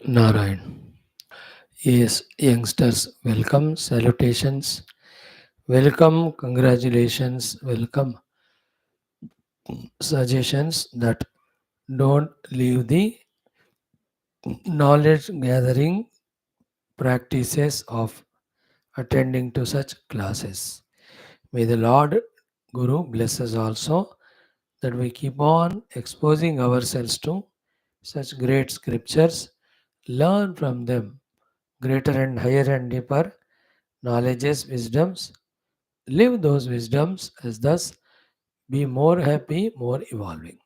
Narayan. Yes, youngsters, welcome, salutations, welcome, congratulations, welcome, suggestions that don't leave the knowledge gathering practices of attending to such classes. May the Lord Guru bless us also that we keep on exposing ourselves to such great scriptures, learn from them greater and higher and deeper knowledges, wisdoms, live those wisdoms as thus be more happy, more evolving.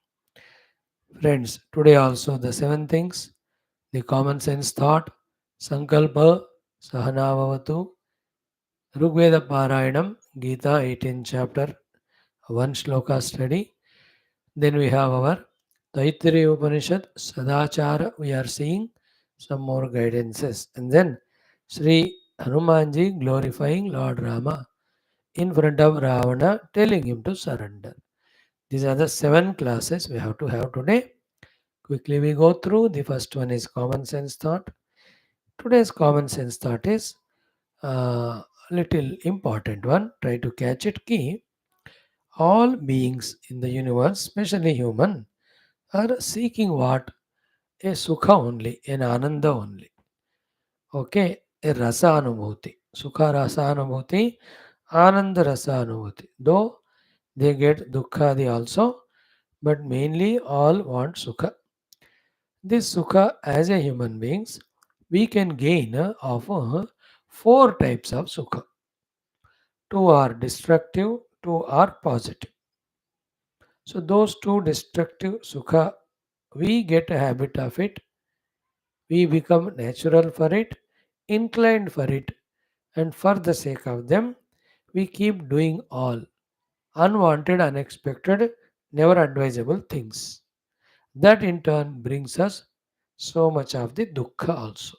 Friends, today also the seven things, the common sense thought, Sankalpa, Sahanavavatu, Rigveda Parayanam, Gita 18 chapter, one shloka study. Then we have our Taittiriya Upanishad, Sadachara, we are seeing some more guidances. And then Sri Hanumanji glorifying Lord Rama in front of Ravana, telling him to surrender. These are the seven classes we have to have today. Quickly we go through. The first one is common sense thought. Today's common sense thought is little important one. Try to catch it key. All beings in the universe, especially human, are seeking what? A sukha only, an ananda only. Okay, a rasa anubhuti. Sukha rasa anubhuti, ananda rasa anubhuti. Though they get dukkhadi also, but mainly all want sukha. This sukha, as a human beings, we can gain of four types of sukha. Two are destructive, two are positive. So those two destructive sukha, we get a habit of it, we become natural for it, inclined for it, and for the sake of them, we keep doing all unwanted, unexpected, never advisable things. That in turn brings us so much of the dukkha also.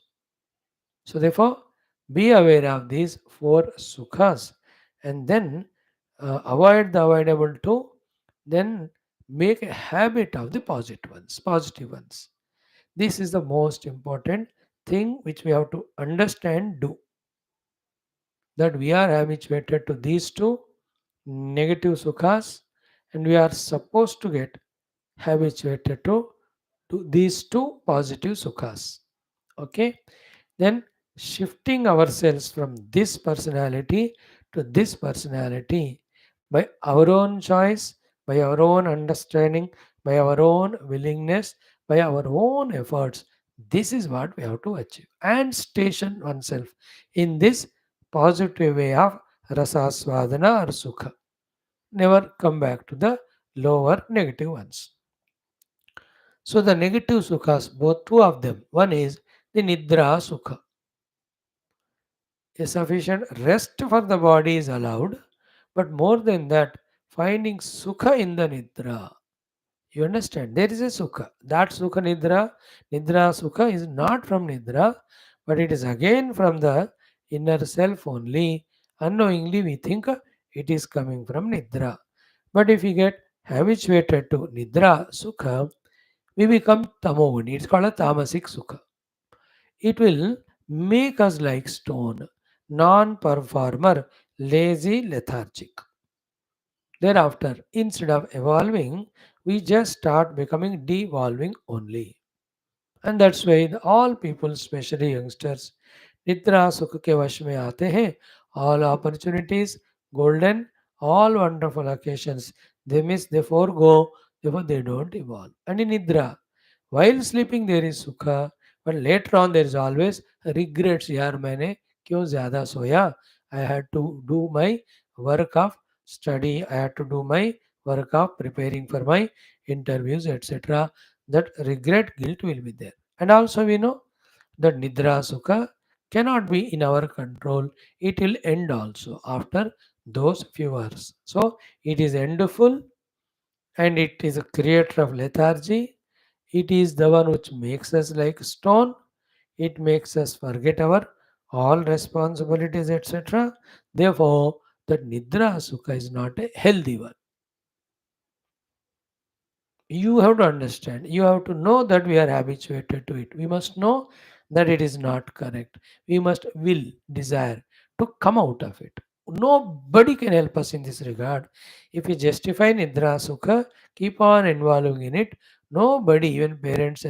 So therefore, be aware of these four sukhas and then avoid the avoidable too. Then make a habit of the positive ones. Positive ones. This is the most important thing which we have to understand. Do that we are habituated to these two negative sukhas, and we are supposed to get habituated to these two positive sukhas. Okay, then shifting ourselves from this personality to this personality by our own choice, by our own understanding, by our own willingness, by our own efforts. This is what we have to achieve and station oneself in this positive way of rasaswadana or sukha. Never come back to the lower negative ones. So the negative sukhas, both two of them. One is the nidra sukha. A sufficient rest for the body is allowed, but more than that, finding sukha in the nidra. You understand? There is a sukha. That sukha nidra sukha is not from nidra, but it is again from the inner self only. Unknowingly, we think it is coming from nidra. But if we get habituated to nidra sukha, we become tamoguni. It's called a tamasic sukha. It will make us like stone, non performer, lazy, lethargic. Thereafter, instead of evolving, we just start becoming devolving only. And that's why all people, especially youngsters, निद्रा सुख के वश में आते हैं. All opportunities, golden, all wonderful occasions, they miss, they forego, therefore they don't evolve. And in Nidra, while sleeping there is sukha, but later on there is always regrets. यार मैंने क्यों ज़्यादा सोया? I had to do my work of study. I had to do my work of preparing for my interviews, etc. That regret, guilt will be there. And also we know that Nidra Sukha cannot be in our control. It will end also after those few hours. So it is endful and it is a creator of lethargy. It is the one which makes us like stone. It makes us forget our all responsibilities, etc. Therefore, that Nidra Sukha is not a healthy one. You have to understand, you have to know that we are habituated to it. We must know that it is not correct. We must will, desire to come out of it. Nobody can help us in this regard. If we justify Nidra Sukha, keep on involving in it, nobody, even parents,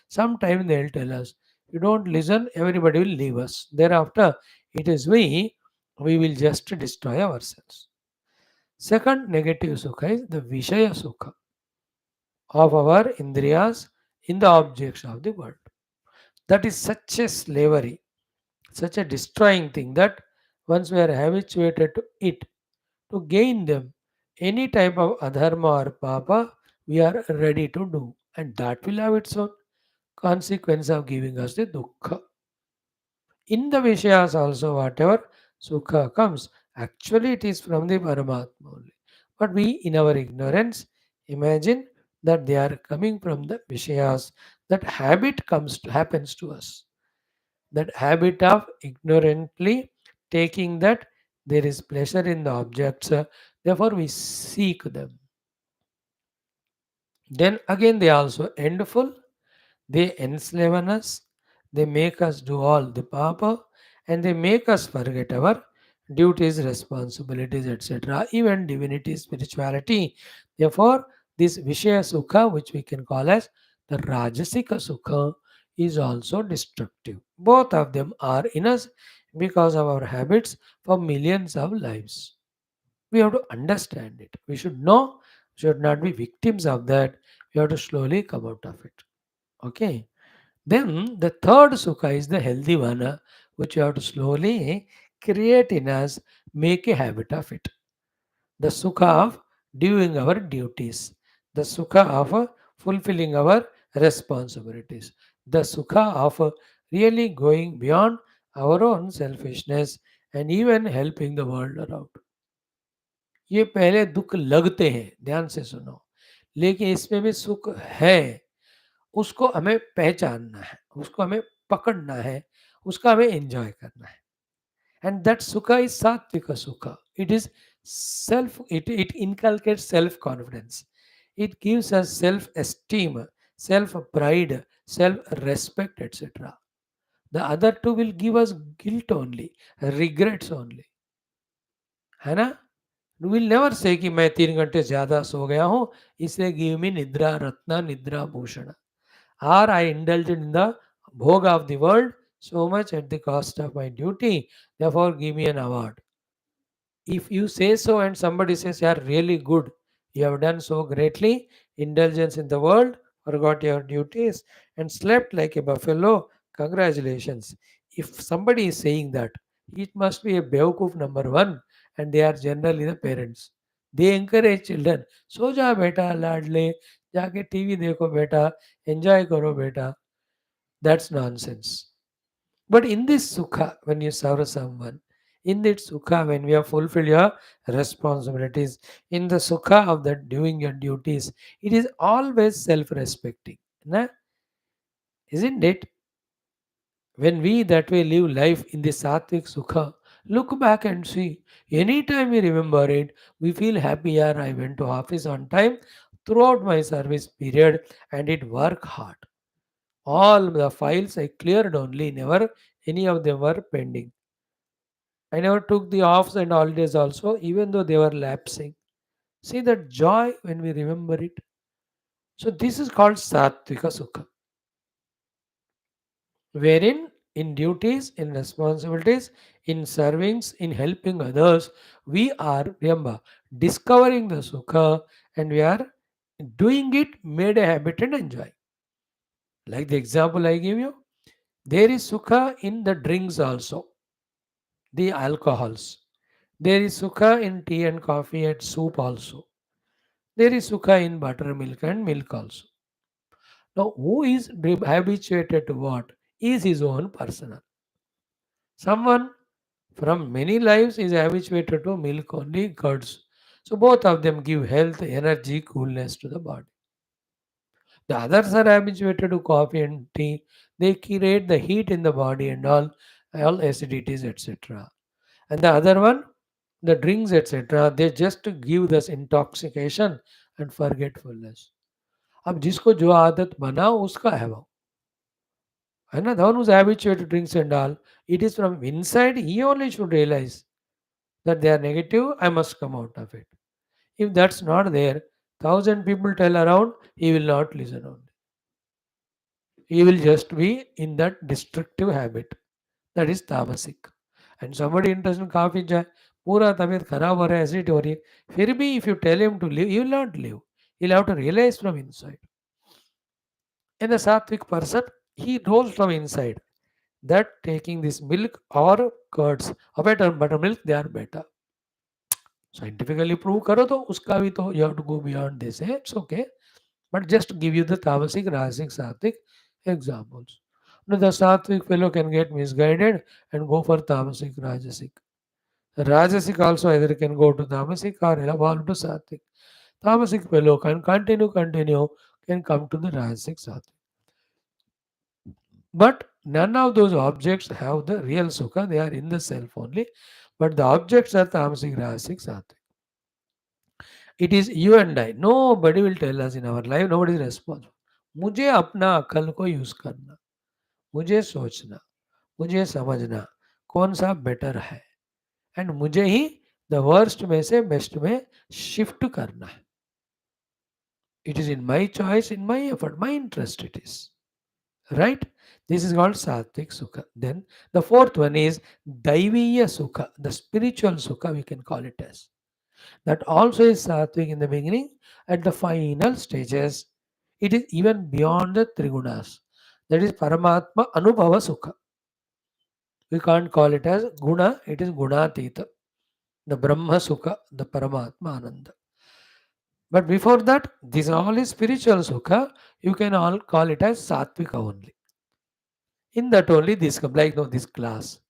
sometimes they'll tell us, you don't listen, everybody will leave us. Thereafter, it is we will just destroy ourselves. Second negative Sukha is the Vishaya Sukha of our indriyas in the objects of the world. That is such a slavery, such a destroying thing that once we are habituated to it, to gain them, any type of adharma or papa, we are ready to do. And that will have its own consequence of giving us the dukkha. In the Vishayas also, whatever sukha comes, actually it is from the Paramatma only. But we, in our ignorance, imagine that they are coming from the Vishayas. That habit happens to us. That habit of ignorantly taking that there is pleasure in the objects, therefore we seek them. Then again they also end full. They enslave us, they make us do all the papa, and they make us forget our duties, responsibilities, etc., even divinity, spirituality. Therefore, this Vishaya Sukha, which we can call as the Rajasika Sukha, is also destructive. Both of them are in us because of our habits for millions of lives. We have to understand it. We should know, should not be victims of that. We have to slowly come out of it. Okay. Then the third sukha is the healthy one, which you have to slowly create in us, make a habit of it. The sukha of doing our duties, the sukha of fulfilling our responsibilities, the sukha of really going beyond our own selfishness and even helping the world around. ये पहले दुख लगते हैं, ध्यान से सुनो, लेकिन इसमें भी सुख है, उसको हमें पहचानना है, उसको हमें पकड़ना है, उसका हमें एन्जॉय करना है। एंड दैट सुखा इज़ सात्विक सुखा। It is self it inculcates self confidence. It gives us self esteem, self pride, self respect, etc. The other two will give us guilt only, regrets only. है ना? You will never say कि मैं 3 घंटे ज़्यादा सो गया हूँ, इसलिए give me निद्रा रत्न, निद्रा Bhushan. Or I indulged in the bhog of the world so much at the cost of my duty, therefore give me an award. If you say so and somebody says you are really good, you have done so greatly, indulgence in the world, forgot your duties, and slept like a buffalo, congratulations. If somebody is saying that, it must be a Bewkoof number one, and they are generally the parents. They encourage children, सो जा बेटा लाडले, जाके TV देखो बेटा, enjoy करो बेटा. That's nonsense. But in this sukha, when you serve someone, in that sukha, when we have fulfilled your responsibilities, in the sukha of that doing your duties, it is always self-respecting. Na? Isn't it? When we that way live life in the sattvic sukha, look back and see. Anytime we remember it, we feel happy. Yeah, I went to office on time throughout my service period and it worked hard. All the files I cleared only, never any of them were pending. I never took the offs and holidays also, even though they were lapsing. See that joy when we remember it. So this is called Sattvika Sukha, wherein in duties, in responsibilities, in servings, in helping others, we are, remember, discovering the Sukha and we are doing it, made a habit and enjoy. Like the example I give you, there is Sukha in the drinks also, the alcohols. There is Sukha in tea and coffee and soup also. There is sukha in buttermilk and milk also. Now, who is habituated to what? Is his own personal. Someone from many lives is habituated to milk only, curds. So both of them give health, energy, coolness to the body. The others are habituated to coffee and tea. They create the heat in the body and all acidities, etc. And the other one, the drinks, etc., they just give us intoxication and forgetfulness. अब जिसको जो आदत बना उसका है वो, है ना, the one who's habituated to drinks and all, it is from inside he only should realize that they are negative, I must come out of it. If that's not there, thousand people tell around, he will not listen only. He will just be in that destructive habit. That is tamasic. And somebody interested in coffee चाय, पूरा तबीयत खराब हो रहा है, acid हो रही है, फिर भी if you tell him to live, he will not live. He'll have to realize from inside. And the sattvic person, he knows from inside that taking this milk or curds or better buttermilk, they are better. Scientifically prove करो तो उसका भी तो you have to go beyond this. It's okay. But just to give you the tamasic, rajasic, sattvic examples. Now the sattvic fellow can get misguided and go for tamasic, rajasic. The rajasic also either can go to tamasic or evolve to sattvic. Tamasic fellow can continue, can come to the rajasic, sattvic. But none of those objects have the real sukha. They are in the self only. But the objects are tamasic, rajasic, sattvic. It is you and I. Nobody will tell us in our life. Nobody is responsible. मुझे अपना अक्ल को use करना, मुझे सोचना, मुझे समझना कौन सा बेटर है, एंड मुझे ही द वर्स्ट में से बेस्ट में शिफ्ट करना है. It is in my choice, in my effort, my interest it is. Right? This is called sattvic sukha. Then the fourth one is daiviya sukha, the spiritual sukha we can call it as. That also is sattvic in the beginning. At the final stages, it is even beyond the trigunas. That is Paramatma Anubhava Sukha. We can't call it as Guna, it is Gunatita. The Brahma Sukha, the Paramatma Ananda. But before that, this all is spiritual Sukha. You can all call it as Sattvika only. In that only this, like no, this class.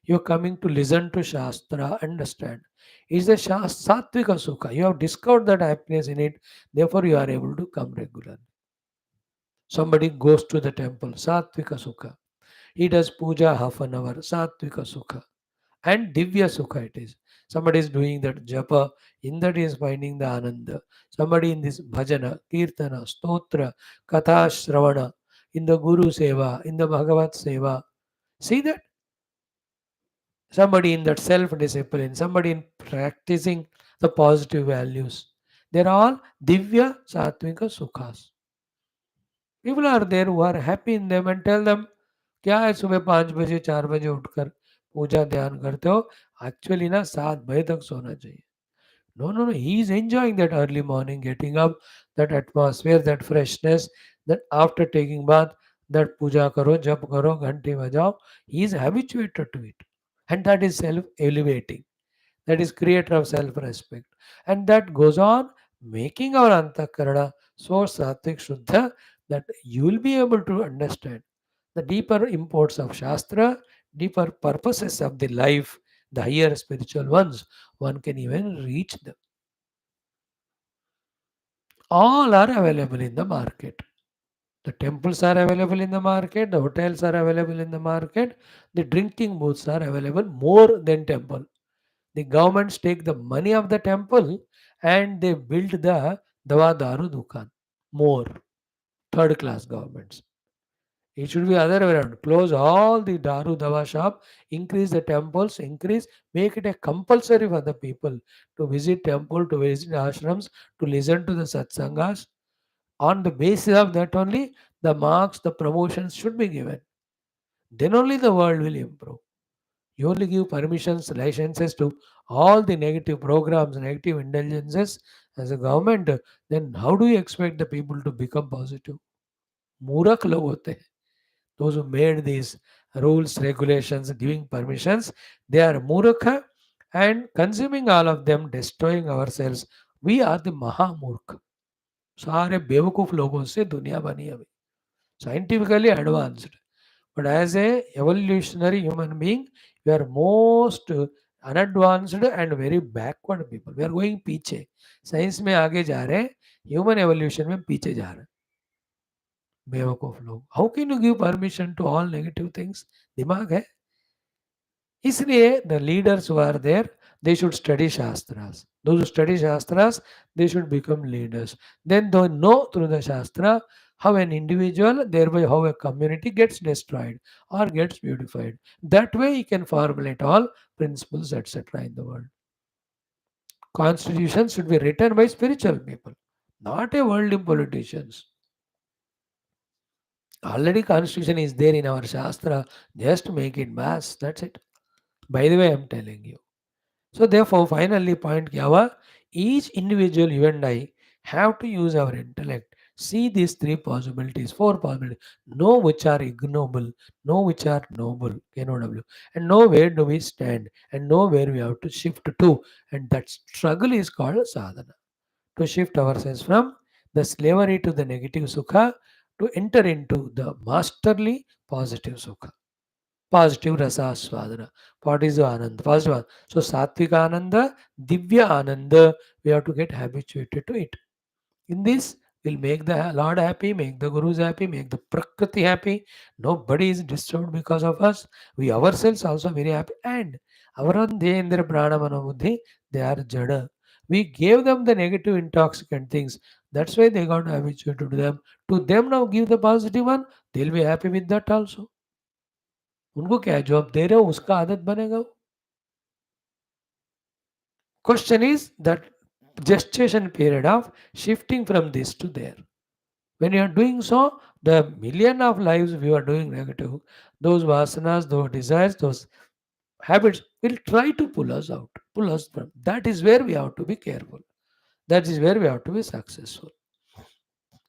You are coming to listen to Shastra, understand. It's the Sattvika Sukha. You have discovered that happiness in it, therefore you are able to come regularly. Somebody goes to the temple, Sattvika Sukha. He does puja half an hour, Sattvika Sukha. And Divya Sukha it is. Somebody is doing that japa, in that he is finding the Ananda. Somebody in this bhajana, kirtana, stotra, katha, shravana, in the Guru Seva, in the Bhagavat Seva. See that? Somebody in that self discipline, somebody in practicing the positive values. They're all Divya Sattvika Sukhas. People are there who are happy in them and tell them, क्या है सुबह 5 बजे 4 बजे उठकर पूजा ध्यान करते हो, actually ना 7 बजे तक सोना चाहिए. No, he is enjoying that early morning, getting up, that atmosphere, that freshness, that after taking bath, that puja karo, jap karo, घंटी बजाओ. He is habituated to it. And that is self-elevating. That is creator of self-respect. And that goes on making our antakarana so sattvic shuddha that you will be able to understand the deeper imports of Shastra, deeper purposes of the life, the higher spiritual ones. One can even reach them. All are available in the market. The temples are available in the market, the hotels are available in the market, the drinking booths are available more than temple. The governments take the money of the temple and they build the Dawa Daru Dukan. More. Third class governments. It should be other way around. Close all the Daru Dawa shop, increase the temples, make it a compulsory for the people to visit temple, to visit ashrams, to listen to the satsangas. On the basis of that only, the marks, the promotions should be given. Then only the world will improve. You only give permissions, licenses to all the negative programs, negative indulgences as a government, then how do you expect the people to become positive? मूर्ख लोग होते हैं. Those who made these rules, regulations, giving permissions, they are murkha and consuming all of them, destroying ourselves. We are the Mahamurkha. सारे बेवकूफ लोगों से दुनिया बनी अभी. Scientifically advanced. But as a evolutionary human being, we are most unadvanced and very backward people. We are going पीछे. Science में आगे जा रहे हैं, ह्यूमन एवोल्यूशन में पीछे जा रहे हैं. बेवकूफ लोग. How can you give permission to all negative things? दिमाग है. इसलिए the leaders who are there, They should study Shastras. Those who study Shastras, they should become leaders. Then they know through the Shastra how an individual, thereby how a community gets destroyed or gets beautified. That way he can formulate all principles, etc. in the world. Constitution should be written by spiritual people, not a worldly politicians. Already constitution is there in our Shastra. Just make it mass. That's it. By the way, I'm telling you. So therefore, finally, point kya hua? Each individual, you and I, have to use our intellect. See these three possibilities, four possibilities. Know which are ignoble, know which are noble, N-O-W, and know where do we stand, and know where we have to shift to. And that struggle is called sadhana. To shift ourselves from the slavery to the negative sukha to enter into the masterly positive sukha. Positive rasa aswadana. What is the ananda? Positive ananda. So sattvic ananda, divya ananda, we have to get habituated to it. In this, we'll make the Lord happy, make the Gurus happy, make the Prakriti happy. Nobody is disturbed because of us. We ourselves also very happy. And our own Dhendra Prana Manobuddhi, they are Jada. We gave them the negative intoxicant things. That's why they got habituated to them. To them now give the positive one, they'll be happy with that also. उनको क्या है जो आप दे रहे हो उसका आदत बनेगा वो. Question is that gestation period of shifting from this to there. When you are doing so, the million of lives we are doing negative, those vasanas, those desires, those habits will try to pull us out, pull us from. That is where we have to be careful. That is where we have to be successful.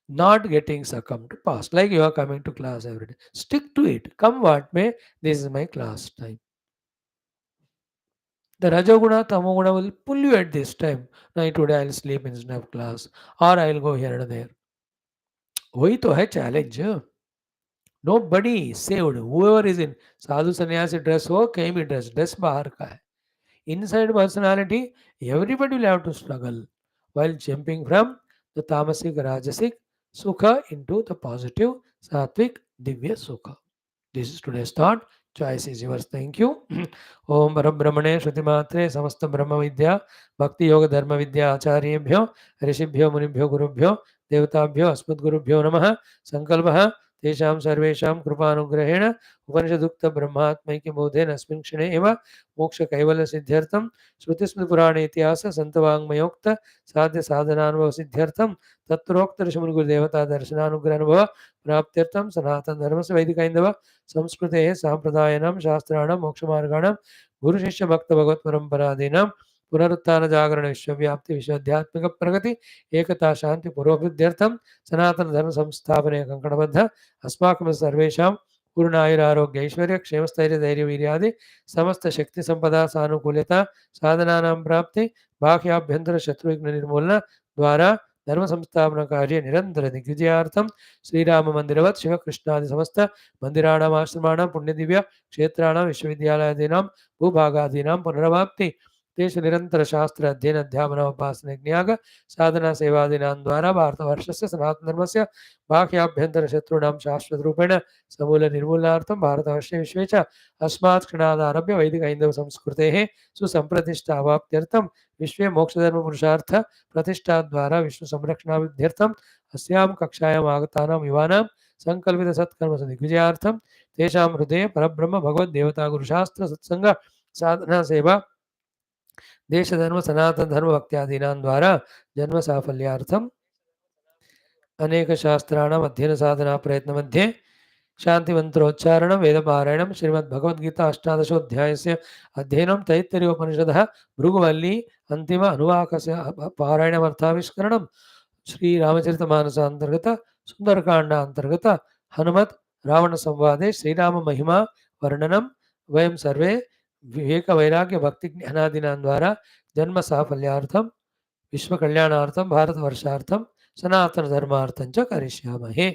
Not getting succumbed to past. Like you are coming to class every day. Stick to it. Come what may, this is my class time. The Rajoguna, Tamoguna will pull you at this time. No, today I'll sleep instead of class. Or I'll go here and there. वही तो है challenge. Nobody is saved. Whoever is in sadhu sannyasi dress हो कहीं भी dress बाहर का है. Inside personality, everybody will have to struggle while jumping from the tamasic rajasic sukha into the positive sattvic divya sukha. This is today's thought. Choice is yours. Thank you. ओम परब्रह्मणे श्रुतिमात्रे समस्त ब्रह्म विद्या भक्ति योग धर्म विद्या आचार्येभ्यो ऋषिभ्यो मुनिभ्यो गुरुभ्यो देवताभ्यो अस्मद्गुरुभ्यो नमः. संकल्पः तेषां सर्वेषां कृपानुग्रहेण उपनिषदुक्त ब्रह्मात्मैक्य बोधेन अस्मिन् क्षणे एव मोक्ष कैवल्य सिद्ध्यर्थं श्रुतिस्मृतिपुराणे इतिहास संतवाङ्मयोक्त साध्य साधनानुभव सिद्ध्यर्थं तत्रोक्त ऋषिमुनिगुरु देवता दर्शनानुग्रह प्राप्त्यर्थं सनातन धर्म से वैदिक हैंदव संस्कृते सांप्रदायिनां शास्त्राणां मोक्षमार्गाणां गुरुशिष्य भक्त भगवत परंपरादीनां पुनरुत्थान जागरण विश्वव्याप्ति विश्वाध्यात्मिक प्रगति एकता शांति पुरोभिवृद्ध्यर्थं सनातन धर्म संस्थापने कंकणबद्ध अस्माकं सर्वेषां पूर्णायुरारोग्य ऐश्वर्य क्षेमस्थैर्य धैर्य वीर्यादि समस्त शक्ति संपदा सानुकूल्यता साधनानां प्राप्ति बाह्याभ्यंतर शत्रुघ्न निर्मूलना द्वारा धर्म संस्थापन कार्य निरंतर दिग्विजयार्थं श्रीराम मंदिरवत् शिवकृष्णादि समस्त मंदिराणाम् आश्रमाणां पुण्यदिव्य क्षेत्राणां विश्वविद्यालयादीनां भूभागादीनां पुनरवाप्ति तेषु निरंतर शास्त्र अध्ययन अध्यापन उपासना ज्ञाग साधना सेवादीनां द्वारा भारतवर्षस्य सनातनधर्मस्य बाह्याभ्यन्तर शत्रूणां शाश्वत रूपेण समूल निर्मूलनार्थं भारतवर्षे विश्वे च अस्मात् क्षणादारभ्य वैदिक हैन्दव संस्कृतेः सुसंप्रतिष्ठा अवाप्त्यर्थं विश्वे मोक्षधर्म पुरुषार्थ प्रतिष्ठा द्वारा विष्णु संरक्षणाभिध्यर्थम् अस्यां कक्षायाम् आगतानां युवानां संकल्पित सत्कर्म दिग्विजयार्थं तेषां हृदये परब्रह्म भगवद् देवता गुरुशास्त्र सत्संग साधना सेवा देश धर्म सनातन धर्म भक्त्यादीनां द्वारा जन्म साफल्यार्थम अनेक शास्त्राणाम् अध्ययन साधना प्रयत्न मध्ये शांति मंत्रोच्चारणं वेदपारायणं श्रीमद्भगवद्गीता अष्टादशोऽध्यायस्य अध्ययनं तैत्तिरीयोपनिषदः भृगुवल्ली अंतिम अनुवाकस्य पारायणमर्थाविष्करणं श्रीरामचरितमानस अंतर्गत सुंदरकांड अंतर्गत हनुमत रावण संवादे श्रीराम महिमा वर्णनम वयं सर्वे विवेक वैराग्य भक्ति ज्ञानादीनां द्वारा जन्म साफल्यार्थम विश्व कल्याणार्थम भारतवर्षार्थम सनातन धर्मार्थं च करिष्यामहे.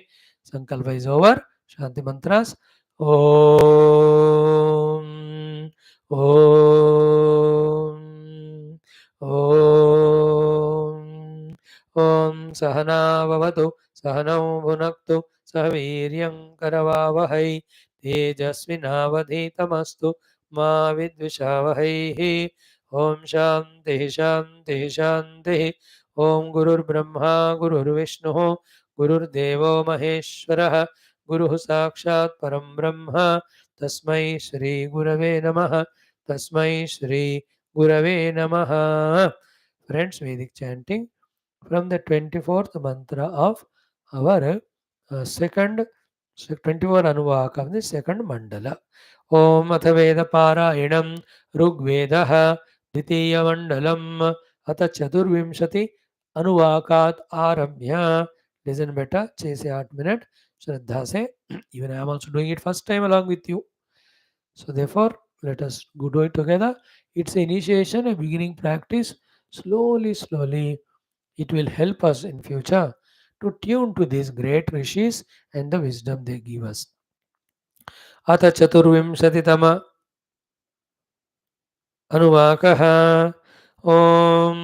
संकल्प इज ओवर. शांति मंत्रास. ओम ओम ओम ओम सहना भवतु सहनौ भुनक्तु सह वीर्यं करवावहै तेजस्विनावधीतमस्तु मा विद्विषावहैः. Om Shanti Shanti Shanti. Om Gurur Brahma Gurur Vishnu Gurur Devo Maheshwarah Guru Sakshat Param Brahma Tasmai Shri Gurave Namaha Tasmai Shri Gurave Namaha. Friends, Vedic chanting from the 24th mantra of our second 24 Anuvakam, the second mandala. Om Atha Veda Parayinam Rugvedaha Ditya Mandalam Atha Chaturvimshati Anuvakat Arabhya. Listen better, chase 8 minute. Shraddha se. Even I am also doing it first time along with you. So therefore, let us go do it together. It's an initiation, a beginning practice. Slowly, slowly, it will help us in future to tune to these great rishis and the wisdom they give us. Atha Chaturvimshatitama अनुवाकः ॐ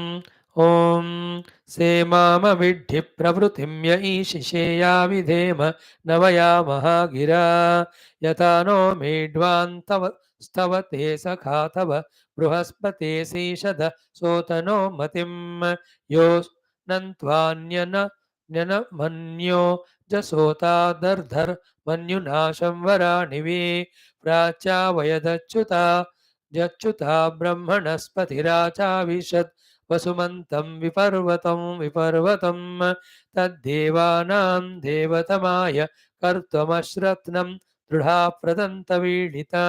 ॐ सेमामविद्धि प्रवृत्तिं य ईशिषेया विधेम नवयामः गिरा यथा no मेढ्वान्तव स्तवते सखा तव बृहस्पते सीषद सोतनो मतिं यो नन्त्वान्यन न्यनमन्यो जसोता दर्धर् मन्युनाशं वराणिवे प्राच्यावयदच्युता यच्युता ब्रह्मणस्पतिराचाविशत् वसुमन्तं विपर्वतं तद्देवानां देवतमाय कर्त्वमश्रत्नं दृढा प्रदन्तवीडिता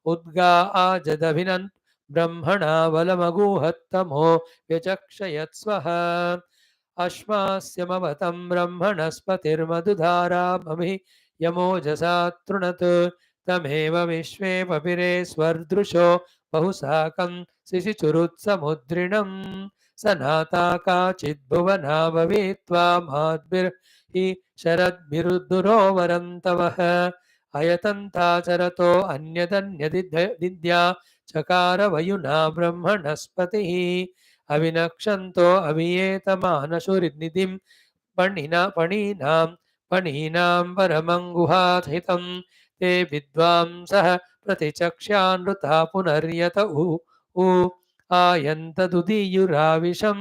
उद्गा आजदभिनन् ब्रह्मणा बलमगूहत्तमो व्यचक्षयत्स्वः अश्मास्यमवतं ब्रह्मणस्पतिर्मधुधारामभि यमोजसा तृणत् तमेव विश्वे पपिरे स्वर्दृशो बहुसाकं शिशिचुरुत्समुद्रिणं सनाता काचिद्भुवना भवेत्त्वा माद्भिर्हि शरद्भिरुद्धुरो वरन्तवः अयतन्ताचरतो अन्यदन्यदिद्या चकार वयुना ब्रह्मणस्पतिः अविनक्षन्तो अवियेतमानशुरिनिधिं पणीनां परमङ्गुहाहितं ते विद्वांसः प्रतिचक्ष्यानृता पुनर्यत उ आयन्तदुदीयुराविशं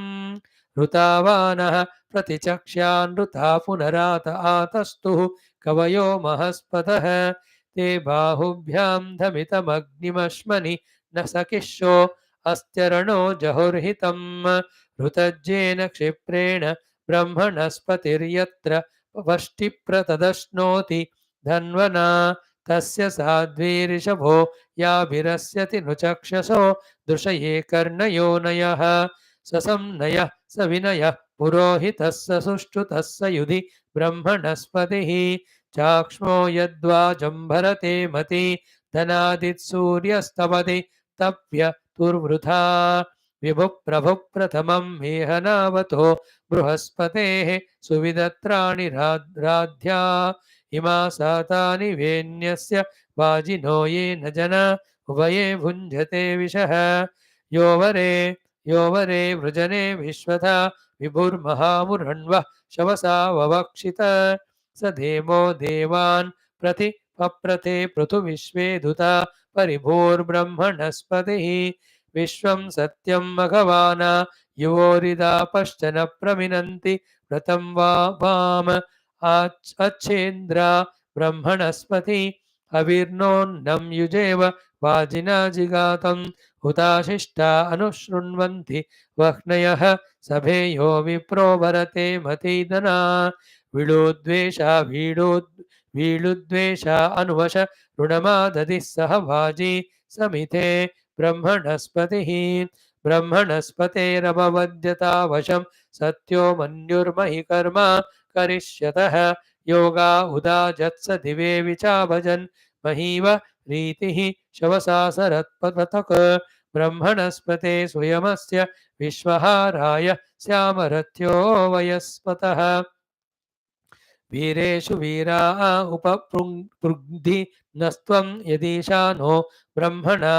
ऋतावानः प्रतिचक्ष्यानृता पुनरात आतस्तुः कवयो महस्पतः ते बाहुभ्यां धमितमग्निमश्मनि न सकिशो अस्त्यरणो जहुर्हितं ऋतज्येन क्षिप्रेण ब्रह्मणस्पतिर्यत्र वष्टिप्रतदश्नोति धन्वना तस्य साध्वीरिषभो याभिरस्यति नु चक्षसो दृशये कर्णयोनयः ससंनयः सविनयः पुरोहितः स सुष्ठुतः स युधि ब्रह्मणस्पतिः चाक्ष्मो यद्वाजम्भरते मति धनादित्सूर्यस्तपति तप्य तुर्वृथा विभुः प्रभुः प्रथमं मेहनावतो बृहस्पतेः सुविदत्राणि राध्या इमा सातानि वेन्यस्य वाजिनो ये न जना उभये भुञ्जते विषः योवरे वृजने विश्वथा विभुर्महामुरण्वः शवसा ववक्षित स देवो देवान् प्रति पप्रते पृथुविश्वे धुता परिभोर्ब्रह्मणस्पतिः विश्वं सत्यं भगवान् युवोरिदापश्च न प्रमिनन्ति व्रतं वाम अच्छेन्द्रा ब्रह्मणस्पति अविर्नोन्नं युजेव वाजिना जिगातं हुताशिष्टा अनुशृण्वन्ति वह्नयः सभेयो विप्रो वरते मतीदना वीळुद्वेषा अनुवश ऋणमादधिः सह वाजी समिते ब्रह्मणस्पतिः ब्रह्मणस्पतेरभवद्यता वशं सत्यो मन्युर्महि कर्म करिष्यतः योगा उदाजत्स दिवे विचाभजन् महीव रीतिः शवसा सरत्पथक ब्रह्मणस्पते स्वयमस्य विश्वहाराय स्यामरथ्यो वयस्पतः वीरेषु वीरा उपपृग्धि नस्त्वं यदीशानो ब्रह्मणा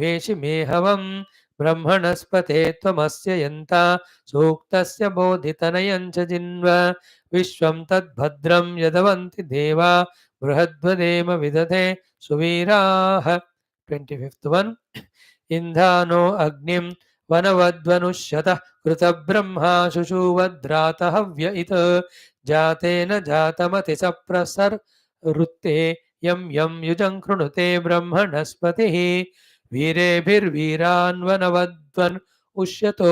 वेशिमेहवं ब्रह्मणस्पते त्वमस्य यन्ता सूक्तस्य बोधितनयं च जिन्व विश्वं तद्भद्रं यदवन्ति देवा बृहद्वदेम विदधे सुवीराः 25th one इंधानो अग्निं वनवद्वनुष्यतः कृतब्रह्मा शुशुवद्रात हव्य इत जातेन जातमति सप्रसर्वृत्ते यं यं युजं कृणुते ब्रह्मणस्पतिः वीरेभिर्वीरान्वनवद्वन् उष्यतो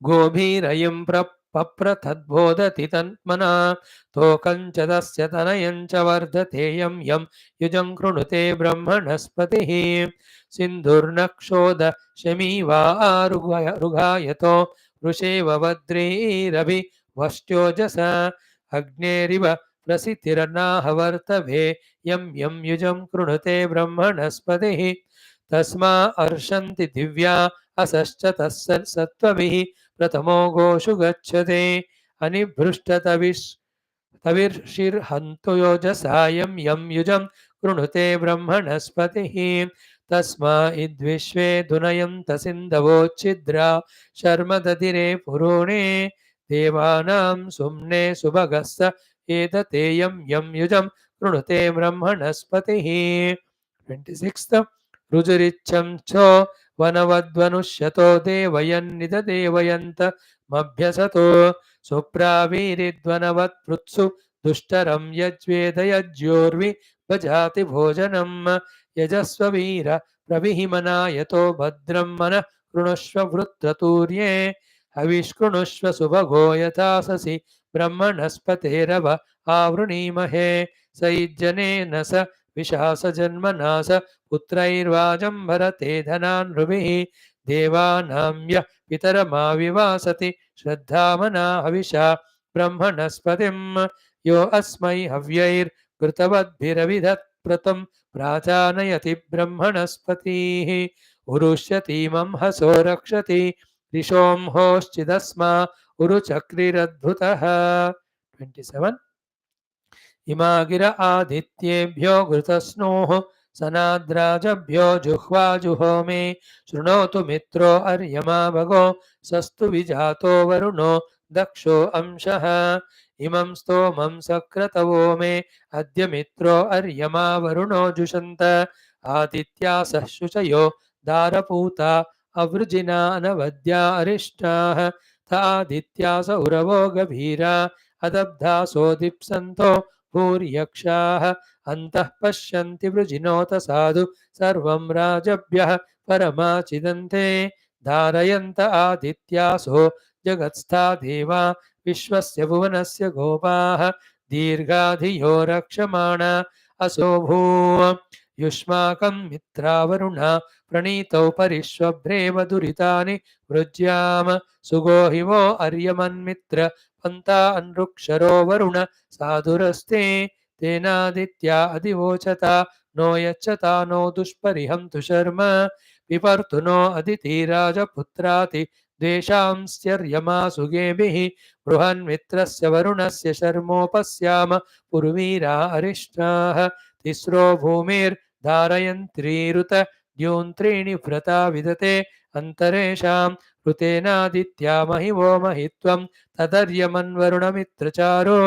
गोभीरयं पप्रथद्बोधति तन्मना तोकं च तस्य तनयं च वर्धते यं यं युजं कृणुते ब्रह्मणस्पतिः सिन्धुर्नक्षोद शमी वा रुगायतो वृषेव वद्रीरभि वष्ट्योजसा अग्नेरिव प्रसिद्धिर्नाहवर्तभे यं यं युजं कृणुते ब्रह्मणस्पतिः तस्मा अर्षन्ति दिव्या असश्च तस्य सत्त्वभिः प्रथमो गोषु गच्छते तविर्षिर्हन्तु योजसा यं यं युजं कृणुते ब्रह्मणस्पतिः तस्मा इद्विश्वे दुनयन्त सिन्धवोच्छिद्रा शर्म दधिरे पुरोणे देवानां सुम्ने सुभगस्स एदते यं यं युजं कृणुते ब्रह्मणस्पतिः 26th रुजुरिच्छं चो वनवद्वनुष्यतो देवयन्निददेवयन्त मभ्यसतो सुप्रावीरिद्वनवत्पृत्सु दुष्टरं यज्वेदयज्योर्वि भजाति भोजनं यजस्ववीर प्रविहिमनायतो भद्रं मनः कृणुष्व वृत्रतूर्ये हविष्कृणुष्व सुभगो यथाससि ब्रह्मणस्पतेरव आवृणीमहे सैज्जनेन स विशासजन्मना स पुत्रैर्वाजं भरते धनानृभिः देवानां यः पितरमाविवासति श्रद्धामना हविषा ब्रह्मणस्पतिं यो अस्मै हव्यैर्घृतवद्भिरविधत्प्रतं प्राजानयति ब्रह्मणस्पतिः उरुष्यतीमं हसो रक्षति ऋषोंहोश्चिदस्मा उरुचक्रिरद्भुतः 27 इमा गिर आदित्येभ्यो घृतस्नोः सनाद्राजभ्यो जुह्वाजुहोमे शृणोतु मित्रो अर्यमा भगो सस्तु विजातो वरुणो दक्षो अंशः इमं स्तोमं सक्रतवो मे अद्य मित्रो अर्यमा वरुणो जुषन्त आदित्यासः शुचयो दारपूता अवृजिना अनवद्या अरिष्टाः त आदित्यास उरवो गभीरा अदब्धासो दीप्सन्तो भूर्यक्षाः अन्तः पश्यन्ति वृजिनोत साधु सर्वं राजभ्यः परमाचिदन्ते धारयन्त आदित्यासो जगत्स्था देवा विश्वस्य भुवनस्य गोपाः दीर्घाधियो रक्षमाणा असो भूः युष्माकं मित्रावरुणा प्रणीतौ परिष्वभ्रेव दुरितानि वृज्याम सुगोहि वो अर्यमन्मित्र पन्ता अनृक्षरो वरुण साधुरस्ते तेनादित्या अधिवोचता नो यच्छता नो दुष्परिहन्तु शर्म विपर्तु नो अदितिराजपुत्राति द्वेषांस्त्यर्यमा सुगेभिः बृहन्मित्रस्य वरुणस्य शर्मोपस्याम पुर्वीरा अरिष्टाः तिस्रो भूमिर्धारयन्त्रीरुत द्यून्त्रीणि व्रता विदते अन्तरेषां ऋतेनादित्या महिवो महित्वं तदर्यमन्वरुणमित्रचारो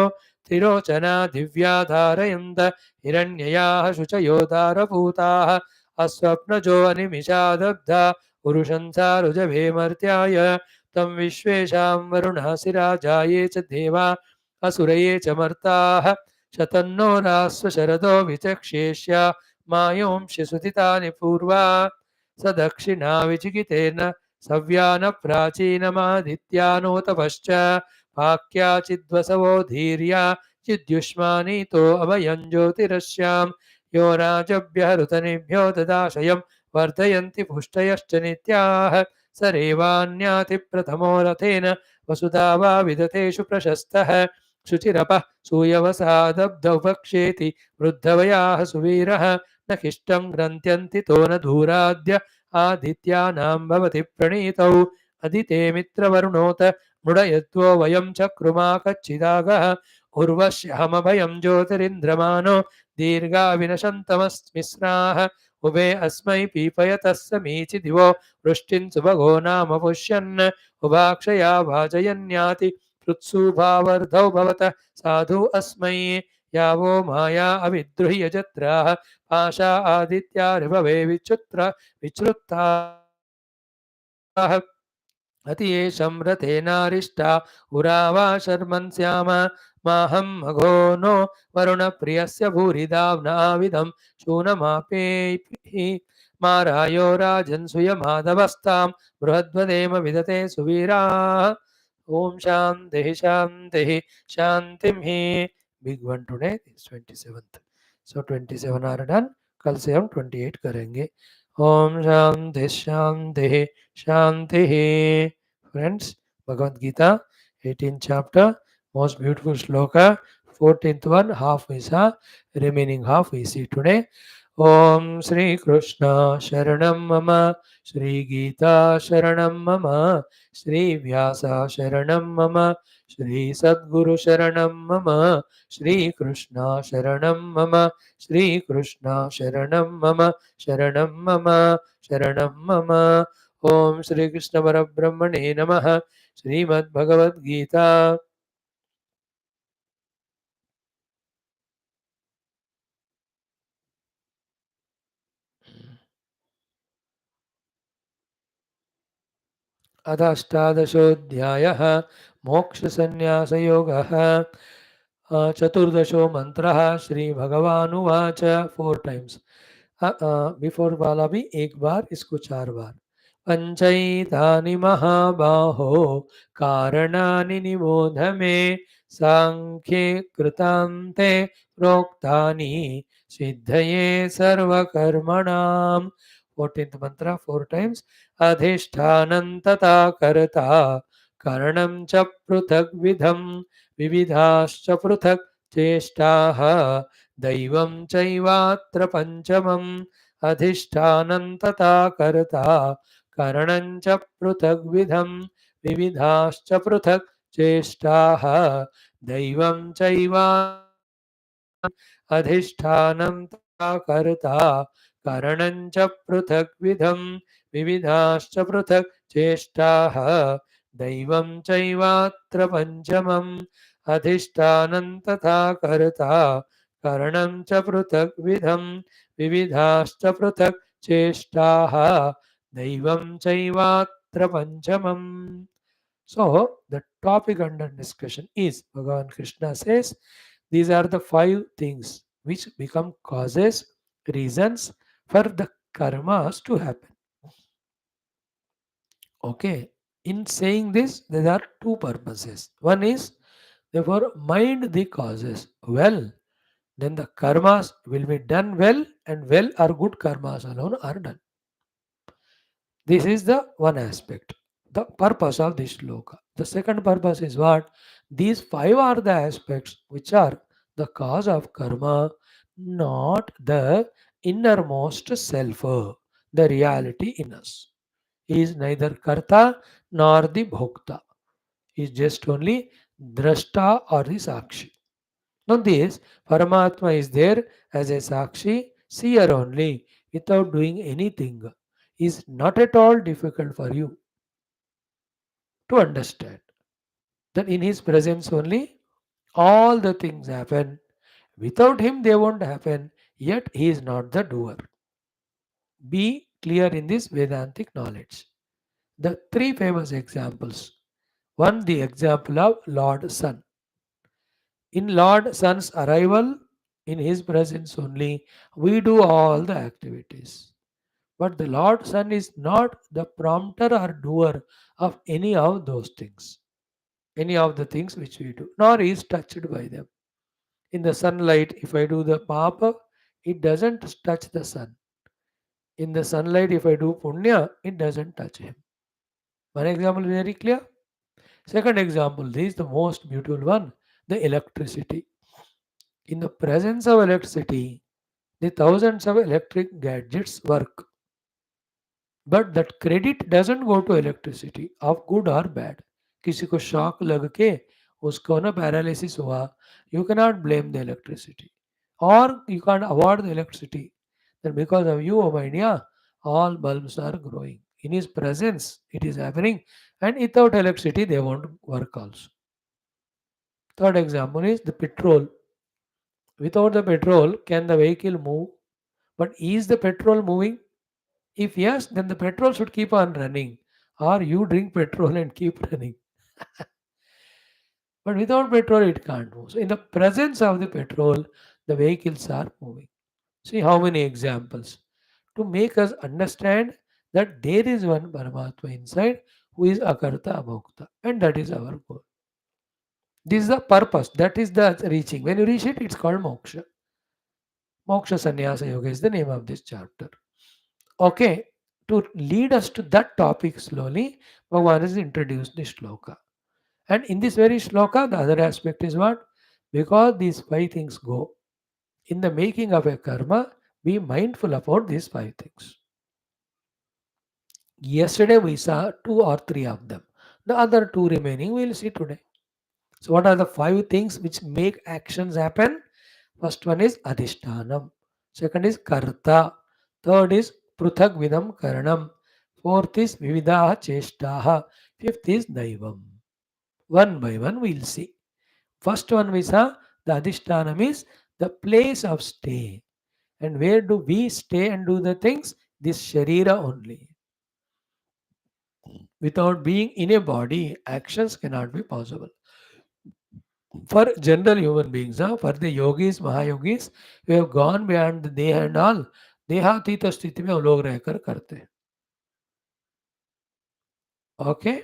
त्रिरोचना दिव्या धारयन्त हिरण्ययाः शुचयो दारभूताः अस्वप्नजो अनिमिषादब्धा उरुशंसारुजभे मर्त्याय तं विश्वेषां वरुणः शिराजाये च देवा असुरये च मर्ताः शतन्नो रास्व शरदो विचक्षेष्या मायोंषि सुदितानि पूर्वा स दक्षिणा विचिकितेन सव्यान प्राचीनमादित्यानोतपश्च पाक्याचिद्वसवो धीर्या चिद्युष्मानीतो अभयं ज्योतिरस्यां यो राजभ्यः ऋतनेभ्यो ददाशयं वर्धयन्ति पुष्टयश्च नित्याः स रेवान्याति प्रथमो रथेन वसुधा वा विदतेषु प्रशस्तः शुचिरपः सूयवसादब्धौ भक्षेति वृद्धवयाः सुवीरः न किष्टं ग्रन्थ्यन्ति तो न धूराद्य आदित्यानां भवति प्रणीतौ अदिते मित्रवरुणोत मृडयद्वो वयं चक्रुमा कच्चिदागः उर्वश्यहमभयं ज्योतिरिन्द्रमानो दीर्घा विनशन्तमस्मिस्राः उभे अस्मै पीपयतः समीचि दिवो वृष्टिं सुभगो नाम पुष्यन् उभाक्षया भाजयन्याति कृत्सुभावर्धौ भवतः साधु अस्मै यावो माया अविद्रुह्य जत्राः पाशा आदित्या ऋभवे विच्युत्ताः अतियेषं रथेनारिष्टा उरावा शर्मन् श्याम माहं मघो नो वरुणप्रियस्य भूरिदाव्नाविदं शूनमापेहि मारायो राजन्सूयमाधवस्तां बृहद्वदेम विदते सुवीराः ओम शांति शांति शांतिम he big one today is 27th so 27 are done कल से हम 28 करेंगे ओम शांति शांति शांति friends Bhagavad Gita 18th chapter most beautiful shloka 14th one half we saw remaining half we see today Om Shri Krishna Sharanam Mama Shri Gita Sharanam Mama Shri Vyasa Sharanam Mama Shri Sadguru Sharanam Mama Shri Krishna Sharanam Mama Shri Krishna Sharanam Mama Sharanam Mama Sharanam Mama Om Shri Krishna Parabrahmane Namaha Srimad Bhagavad Gita अथाष्टादशोऽध्यायः मोक्षसन्न्यासयोगः चतुर्दशो मन्त्रः श्रीभगवानुवाच 4 times before वाला भी एक बार इसको 4 बार पञ्चैतानि महाबाहो कारणानि निबोध मे साङ्ख्ये कृतान्ते प्रोक्तानि सिद्धये सर्वकर्मणाम् 14th mantra 4 times अधिष्ठानं तथा कर्ता करणं च पृथग्विधं विविधाश्च पृथक् चेष्टाः दैवं चैवात्र पञ्चमम् अधिष्ठानं तथा कर्ता करणं च पृथग्विधं विविधाश्च पृथक् चेष्टाः दैवं अधिष्ठानं तथा कर्ता करणं च पृथग्विधं विविधाश्च पृथक् चेष्टाः दैवं चैवात्र पञ्चमम् अधिष्ठानं तथा कर्ता करणं च पृथग्विधं विविधाश्च पृथक् चेष्टाः दैवं चैवात्र पञ्चमम् So, the topic under discussion is Bhagavan Krishna says these are the 5 things which become causes, reasons for the karmas to happen. Okay, in saying this, there are 2 purposes. One is therefore mind the causes well, then the karmas will be done well, and well or good karmas alone are done. This is the one aspect, the purpose of this shloka. The second purpose is what? These 5 are the aspects which are the cause of karma, not the innermost self, the reality in us. He is neither karta nor the bhokta. He is just only drashta or the sakshi. Now this Paramatma is there as a Sakshi, seer only, without doing anything. Is not at all difficult for you to understand that in his presence only all the things happen. Without him they won't happen, yet he is not the doer. Be clear in this Vedantic knowledge. The 3 famous examples. One, the example of Lord Sun. In Lord Sun's arrival, in his presence only, we do all the activities. But the Lord Sun is not the prompter or doer of any of those things, any of the things which we do, nor is touched by them. In the sunlight, if I do the papa, it doesn't touch the sun. In the sunlight, if I do punya, it doesn't touch him. One example is very clear. Second example, this is the most beautiful one, the electricity. In the presence of electricity, the thousands of electric gadgets work. But that credit doesn't go to electricity of good or bad. किसी को shock लग के उसको ना paralysis हुआ, you cannot blame the electricity. Or you can't avoid the electricity. Then because of you, oh my dear, all bulbs are growing. In his presence, it is happening. And without electricity, they won't work also. Third example is the petrol. Without the petrol, can the vehicle move? But is the petrol moving? If yes, then the petrol should keep on running. Or you drink petrol and keep running. But without petrol, it can't move. So, in the presence of the petrol, the vehicles are moving. See how many examples to make us understand that there is one Paramatma inside who is Akarta Abhokta, and that is our goal. This is the purpose, that is the reaching. When you reach it, it's called moksha. Moksha Sannyasa Yoga is the name of this chapter. Okay, to lead us to that topic slowly, Bhagavan has introduced this shloka. And in this very shloka, the other aspect is what? Because these five things go. In the making of a karma, be mindful about these five things. Yesterday we saw two or three of them. The other two remaining we will see today. So, what are the five things which make actions happen? First one is adhishtanam. Second is karta. Third is pruthak vidam karanam. Fourth is vividaha cheshtaha. Fifth is daivam. One by one we will see. First one we saw the adhishtanam is the place of stay. And where do we stay and do the things? This sharira only. Without being in a body, actions cannot be possible. For general human beings, for the yogis, mahayogis, we have gone beyond the deha and all. देहातीत स्थिति में हम लोग रहकर करते हैं. Okay,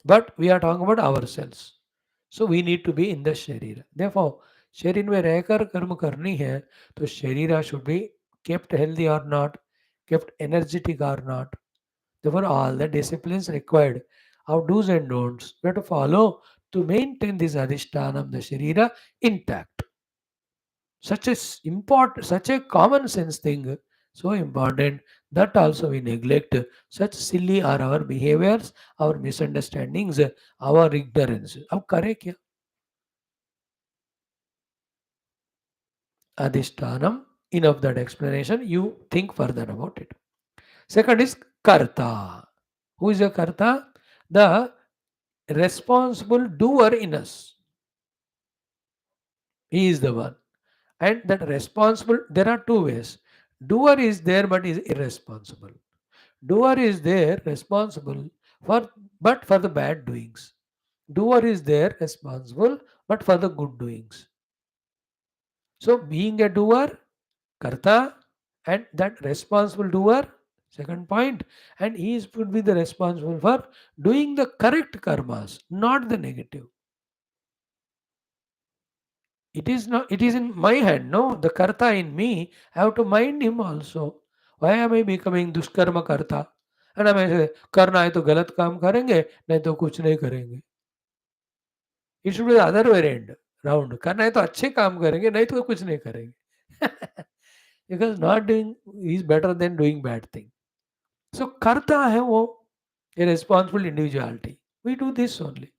but we are talking about ourselves. So we need to be in the शरीर. Therefore, शरीर में रहकर कर्म करनी है तो शरीर should be kept healthy or not, kept energetic or not. Therefore, all the disciplines required, our do's and don'ts, we have to follow to maintain this adhishtanam, the sharira, intact. Such a important, such a common sense thing, so important that also we neglect. Such silly are our behaviors, our misunderstandings, our ignorance. अब करें क्या? Adhishtanam. Enough that explanation. You think further about it. Second is karta. Who is a karta? The responsible doer in us. He is the one. And that responsible, there are two ways. Doer is there but is irresponsible. Doer is there responsible for but for the bad doings. Doer is there responsible but for the good doings. So being a doer, karta, and that responsible doer, second point, and he would be the responsible for doing the correct karmas, not the negative. It is not. It is in my hand. No, the karta in me. I have to mind him also. Why am I becoming दुष्कर्म करता? And I say करना है तो गलत काम करेंगे, नहीं तो कुछ नहीं करेंगे. It should be the other way round. करना है तो अच्छे काम करेंगे, नहीं तो कुछ नहीं करेंगे. Because not doing is better than doing bad thing. So करता है वो a responsible individuality. We do this only.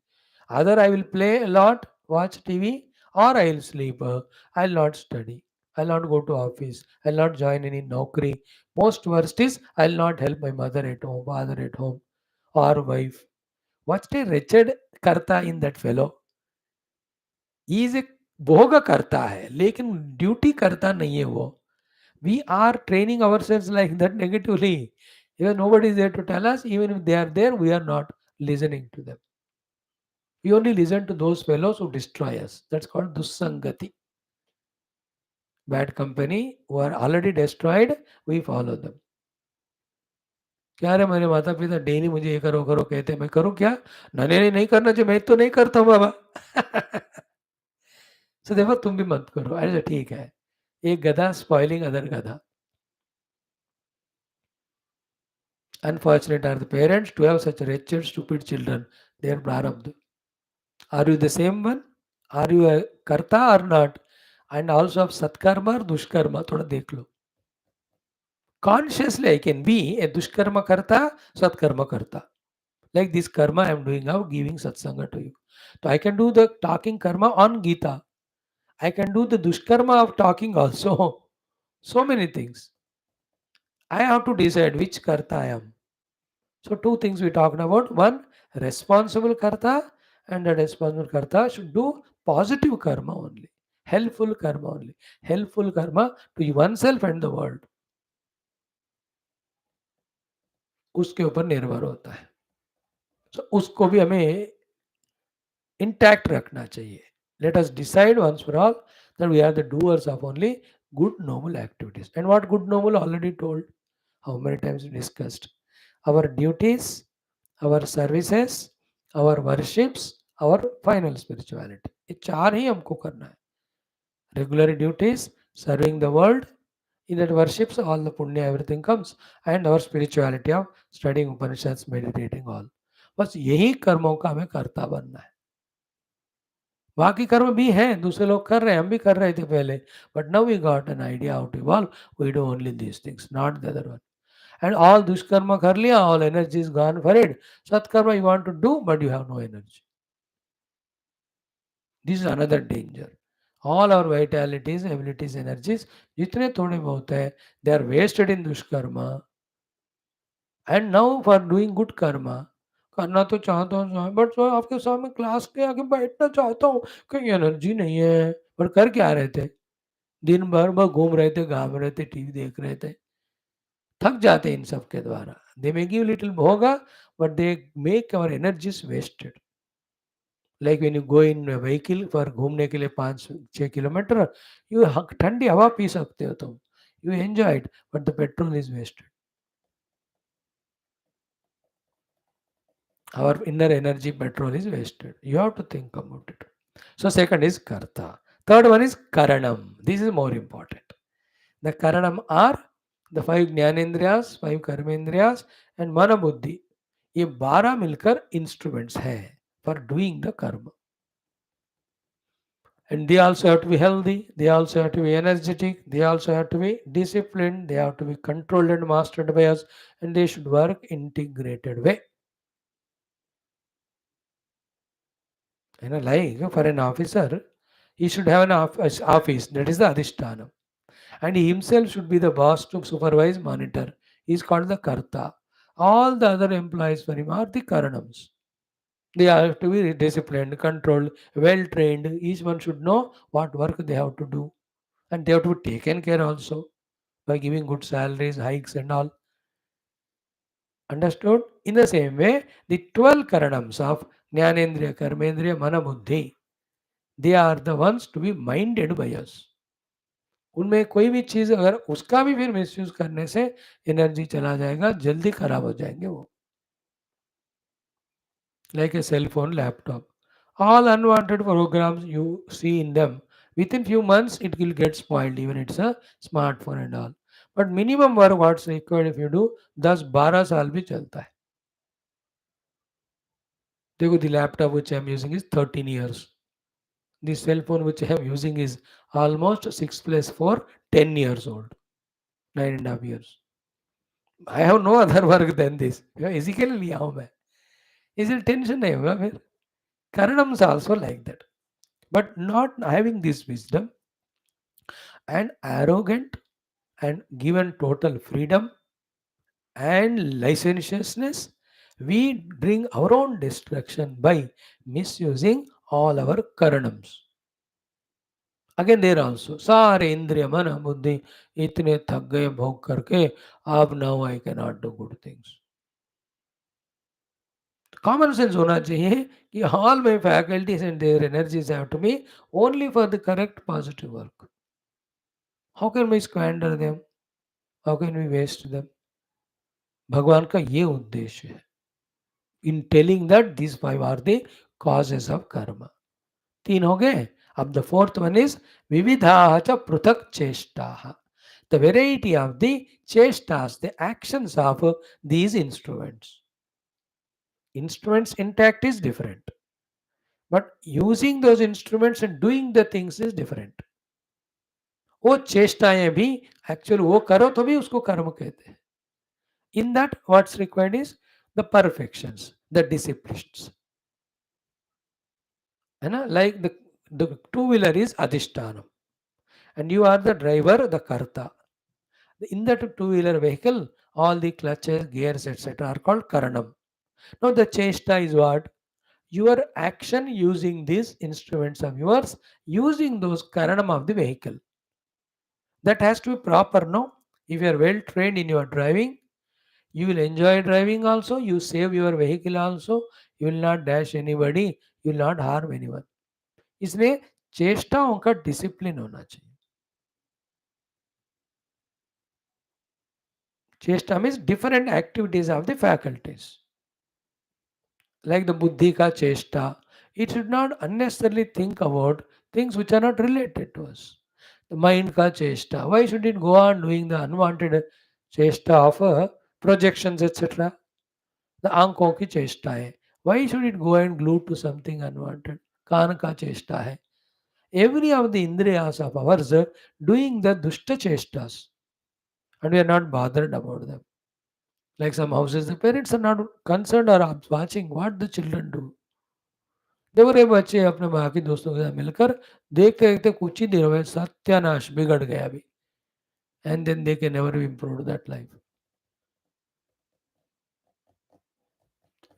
Either I will play a lot, watch TV, or I will sleep. I'll not study. I'll not go to office. I'll not join any naukri. Most worst is I'll not help my mother at home, father at home, or wife. What's a wretched karta in that fellow? He is a भोग करता है लेकिन duty करता नहीं है वो. We are training ourselves like that negatively. Even nobody is there to tell us. Even if they are there, we are not listening to them. We only listen to those fellows who destroy us. That's called dussangati. Bad company who are already destroyed, we follow them. क्या रे मेरे माता पिता daily मुझे ये करो करो कहते मैं करूँ क्या? नहीं नहीं करना चाहिए मैं तो नहीं करता हूँ बाबा. So देखो तुम भी मत करो. अरे ठीक है. एक गधा spoiling other गधा. Unfortunate are the parents to have such wretched, stupid children. They are prarabdha. Are you the same one? Are you a karta or not? And also of satkarma or dushkarma? थोड़ा देख लो. Consciously I can be a dushkarma karta, satkarma karta. Like this karma I am doing now, giving satsanga to you. So I can do the talking karma on Geetha. I can do the dushkarma of talking also. So many things. I have to decide which karta I am. So two things we talked about. One, responsible karta, and the responsible karta should do positive karma only. Helpful karma only, helpful karma to oneself and the world, उसके ऊपर निर्भर होता है. So, उसको भी हमें intact रखना चाहिए. Let us decide once for all that we are the doers of only good noble activities. And what good noble already told, how many times we discussed. Our duties, our services, our worships, our final spirituality. ये चार ही हमको करना है. Regular duties, serving the world, in that worships all the punya everything comes, and our spirituality of studying Upanishads, meditating all. बस यही कर्मों का हमें कर्ता बनना है. बाकी कर्म भी हैं, दूसरे लोग कर रहे हैं, हम भी कर रहे थे पहले, but now we got an idea how to evolve. We do only these things, not the other one. And all दुष्कर्म कर लिया, all energy is gone for it. सत्कर्म you want to do but you have no energy. This is another danger. All our vitalities, abilities, energies जितने थोड़े बहुत है, they are wasted in दुष्कर्म. And now for doing good karma, करना तो चाहता हूँ बट आपके सामने क्लास के आगे बैठना चाहता हूँ, कहीं एनर्जी नहीं है. पर कर क्या रहे थे? दिन भर बस घूम रहे थे, घाम रहे थे, टीवी देख रहे थे. थक जाते इन सब के द्वारा. They may give little bhoga but they make our energies wasted. Like when you go in vehicle for घूमने के लिए 5-6 किलोमीटर, यू ठंडी हवा पी सकते हो तुम, you enjoy it, but the petrol is wasted. Our inner energy petrol is wasted. You have to think about it. So second is karta. Third one is karanam. This is more important. The karanam are the 5 ज्ञानेंद्रियास, 5 कर्मेंद्रियास and mana buddhi. ये 12 मिलकर instruments हैं for doing the karma. And they also have to be healthy, they also have to be energetic, they also have to be disciplined, they have to be controlled and mastered by us, and they should work integrated way. Like for an officer, he should have an office, that is the adhishtanam. And he himself should be the boss to supervise, monitor. He is called the karta. All the other employees for him are the karanams. They have to be disciplined, controlled, well trained. Each one should know what work they have to do. And they have to be taken care also by giving good salaries, hikes, and all. Understood? In the same way, the 12 karanams of Jnanendriya, Karmendriya, Mana Buddhi, they are the ones to be minded by us. उनमें कोई भी चीज़ अगर उसका भी फिर misuse करने से energy चला जाएगा, जल्दी खराब हो जाएंगे वो. Like a cell phone, laptop. All unwanted programs you see in them, within few months it will get spoiled, even it's a smartphone and all. But minimum work what's required if you do, 10-12 साल भी चलता है. देखो, the laptop which I am using is 13 years. The cell phone which I am using is almost 6 plus 4, 10 years old. 9.5 years. I have no other work than this. Physically लिया हूँ मैं. इसलिए tension नहीं होगा फिर. Karanams also like that. But not having this wisdom and arrogant and given total freedom and licentiousness, we bring our own destruction by misusing all our karanams. Again there also, सारे इंद्रिय मन बुद्धि इतने थक गए भोग करके, अब now I cannot do good things. Common sense होना चाहिए कि all my faculties and their energies have to be only for the correct positive work. How can we squander them, how can we waste them? भगवान का ये उद्देश्य है in telling that this 5 are the causes of karma. 3 हो गए. अब the fourth one is विविधाः च पृथक चेष्टाः. द वेराइटी ऑफ द चेष्टास, the actions of these instruments. Instruments intact is different, but using those instruments and doing the things is different. वो चेष्टाएं भी एक्चुअली वो करो तो भी उसको कर्म कहते हैं. In that what's required is the perfections, the disciplines. है ना? Like the two-wheeler is adhishtanam and you are the driver, the karta. In that two-wheeler vehicle, all the clutches, gears, etc. are called karanam. Now the chesta is what? your action using these instruments of yours, using those karanam of the vehicle. That has to be proper, no? If you are well trained in your driving, you will enjoy driving also, you save your vehicle also, you will not dash anybody, you will not harm anyone. इसलिए चेष्टाओं का discipline होना चाहिए. चेष्टा means different activities of the faculties like the buddhi ka chesta. It should not unnecessarily think about things which are not related to us. The mind ka chesta. Why should it go on doing the unwanted chesta of projections, etc.? The aankhon ki chesta hai. Why should it go and glue to something unwanted? Kaan ka chesta hai. Every of the indriyas of ours doing the dushta chestas, and we are not bothered about them. Like some houses, the parents are not concerned or watching what the children do. देखो रे बच्चे अपने माँ के दोस्तों के साथ मिलकर देखते देखते कुछ ही दिनों में सत्यानाश बिगड़ गया अभी and then they can never improve that life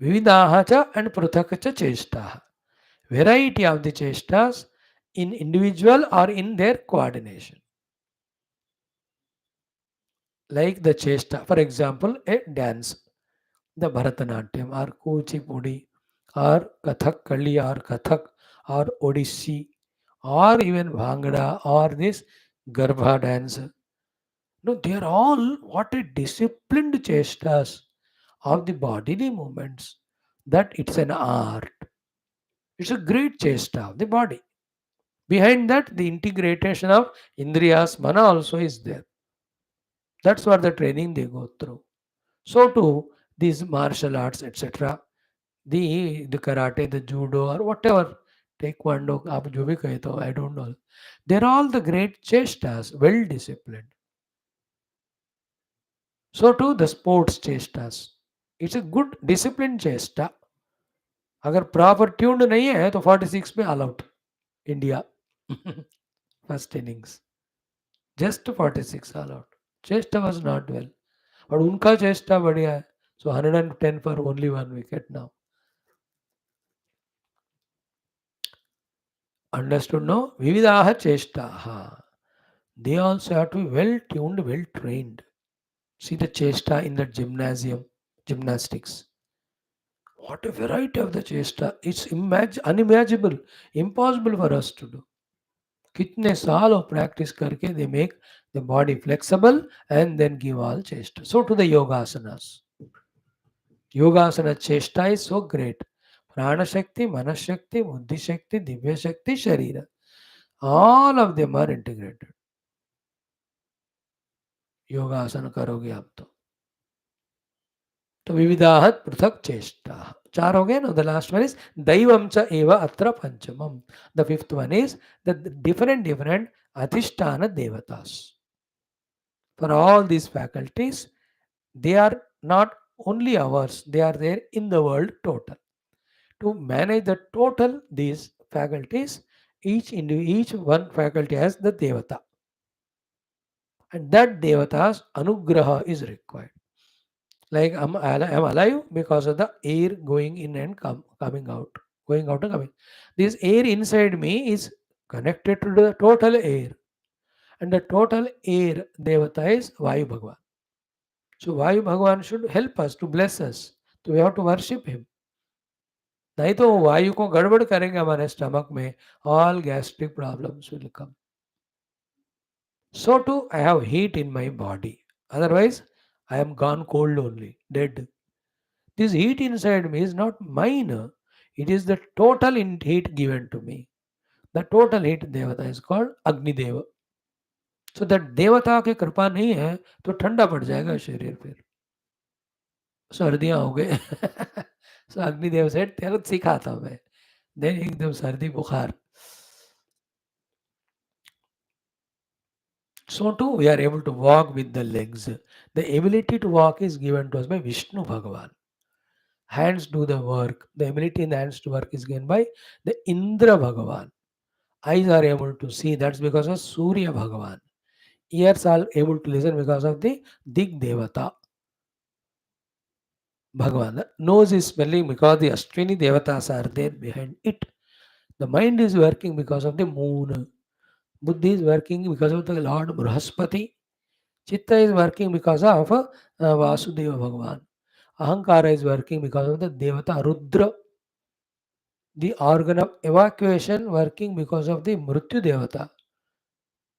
विविधाः च एंड पृथक च चेष्टाः variety of the chestas in individual or in their coordination like the chesta for example a dance the Bharatanatyam or Kuchipudi or Kathakali or Kathak or Odissi or even Bhangra or this Garbha dance. No, they are all what a disciplined chestas of the bodily movements. That it's an art. It's a great chesta of the body. Behind that, the integration of Indriyas, Mana also is there. That's what the training they go through. So too, these martial arts, etc. The karate, the judo, or whatever, taekwondo, आप जो भी कहे तो I don't know. They're all the great chestas, well disciplined. So too the sports chestas. It's a good disciplined chesta. अगर proper tuned नहीं है तो 46 में all out India first innings just 46 all out चेस्टा वाज नॉट वेल और उनका चेस्टा बढ़िया है so 110 for only one wicket now understood no vividaha chestaha they also have to be well tuned well trained see the chesta in the gymnastics what a variety of the chesta it's unimaginable impossible for us to do कितने साल और practice करके they make the body flexible and then give all चेस्ट so to the योगासनास योगासना चेष्टा is so great प्राण शक्ति मन शक्ति बुद्धि शक्ति दिव्य शक्ति शरीर all of them are integrated योगासन करोगे आप तो विविधाः पृथक चेष्टा चार हो गए ना द लास्ट वन इज दैवम च एव अत्र पंचमम the fifth one is the different अधिष्ठान देवतास for all these faculties they are not only ours they are there in the world total to manage the total these faculties each one faculty has the devata and that devata's anugraha is required like I'm alive because of the air going in and coming out going out and coming this air inside me is connected to the total air and the total air devata is vayu bhagwan so vayu bhagwan should help us to bless us so we have to worship him नहीं तो वायु को गड़बड़ करेंगे हमारे stomach में all gastric problems will come so too I have heat in my body otherwise I am gone cold only dead this heat inside me is not mine it is the total heat given to me the total heat devata is called agni deva so that देवता की कृपा नहीं है तो ठंडा पड़ जाएगा शरीर फिर सर्दियां हो गए सो अग्निदेव से तेरे को सिखाता हूं मैं देन एकदम सर्दी बुखार so too we are able to walk with the legs the ability to walk is given to us by Vishnu Bhagavan hands do the work the ability in the hands to work is given by the Indra Bhagavan eyes are able to see that's because of Surya Bhagavan ears are able to listen because of the Dig Devata Bhagavan. The nose is smelling because the Ashwini Devatas are there behind it. The mind is working because of the moon. Buddhi is working because of the Lord Brahaspati. Chitta is working because of Vasudeva Bhagavan. Ahankara is working because of the Devata Rudra. The organ of evacuation working because of the Mrityu Devata.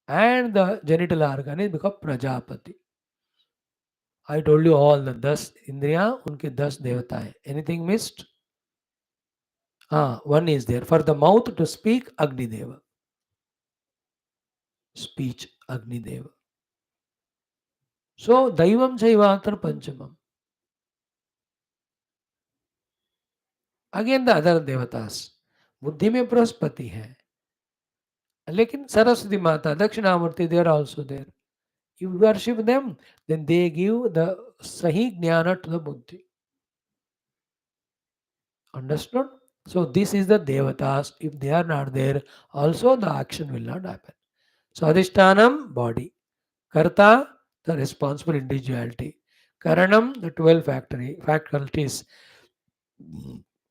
And the genital organ is because of Prajapati. I told you all the 10 Indriya, unke 10 Devata hai. Anything missed? One is there. For the mouth to speak, Agni Deva. Speech, Agni Deva. So, Daivam Chaivatar Panchamam. Again the other devatas. बुद्धि में बृहस्पति है लेकिन सरस्वती माता Dakshinamurti they are also there. You worship them, then they give the sahi jnana to the buddhi. Understood? So this is the devatas. If they are not there, also the action will not happen. So adhishtanam, body. Karta, the responsible individuality. Karanam, the 12 faculties.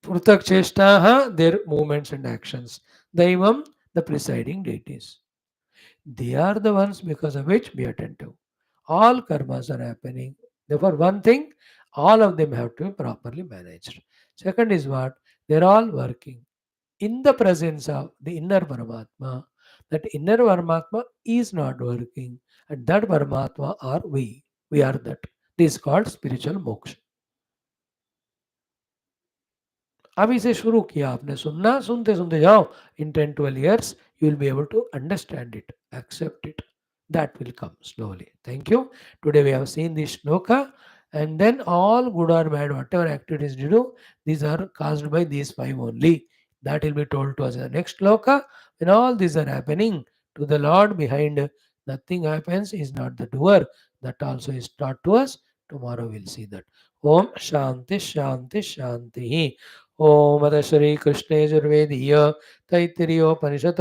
Prutak cheshtaha, their movements and actions. Daivam, the presiding deities. They are the ones because of which be attentive. All karmas are happening. Therefore, one thing, all of them have to be properly managed. Second is what? They're all working in the presence of the inner Paramatma. That inner Paramatma is not working, and that Paramatma are we. We are that. This is called spiritual moksha. अब इसे शुरू किया आपने सुनना सुनते सुनते जाओ इन 10-12 years you will be able to understand it, accept it. That will come slowly. Thank you. Today we have seen this shloka, and then all good or bad whatever activities you do, these are caused by these 5 only. That will be told to us in the next shloka. When all these are happening to the Lord behind, nothing happens, is not the doer. That also is taught to us. Tomorrow we'll see that. Om Shanti Shanti Shanti. ओम अथ श्री कृष्णे यजुर्वेदीय तैत्तिरीयोपनिषत्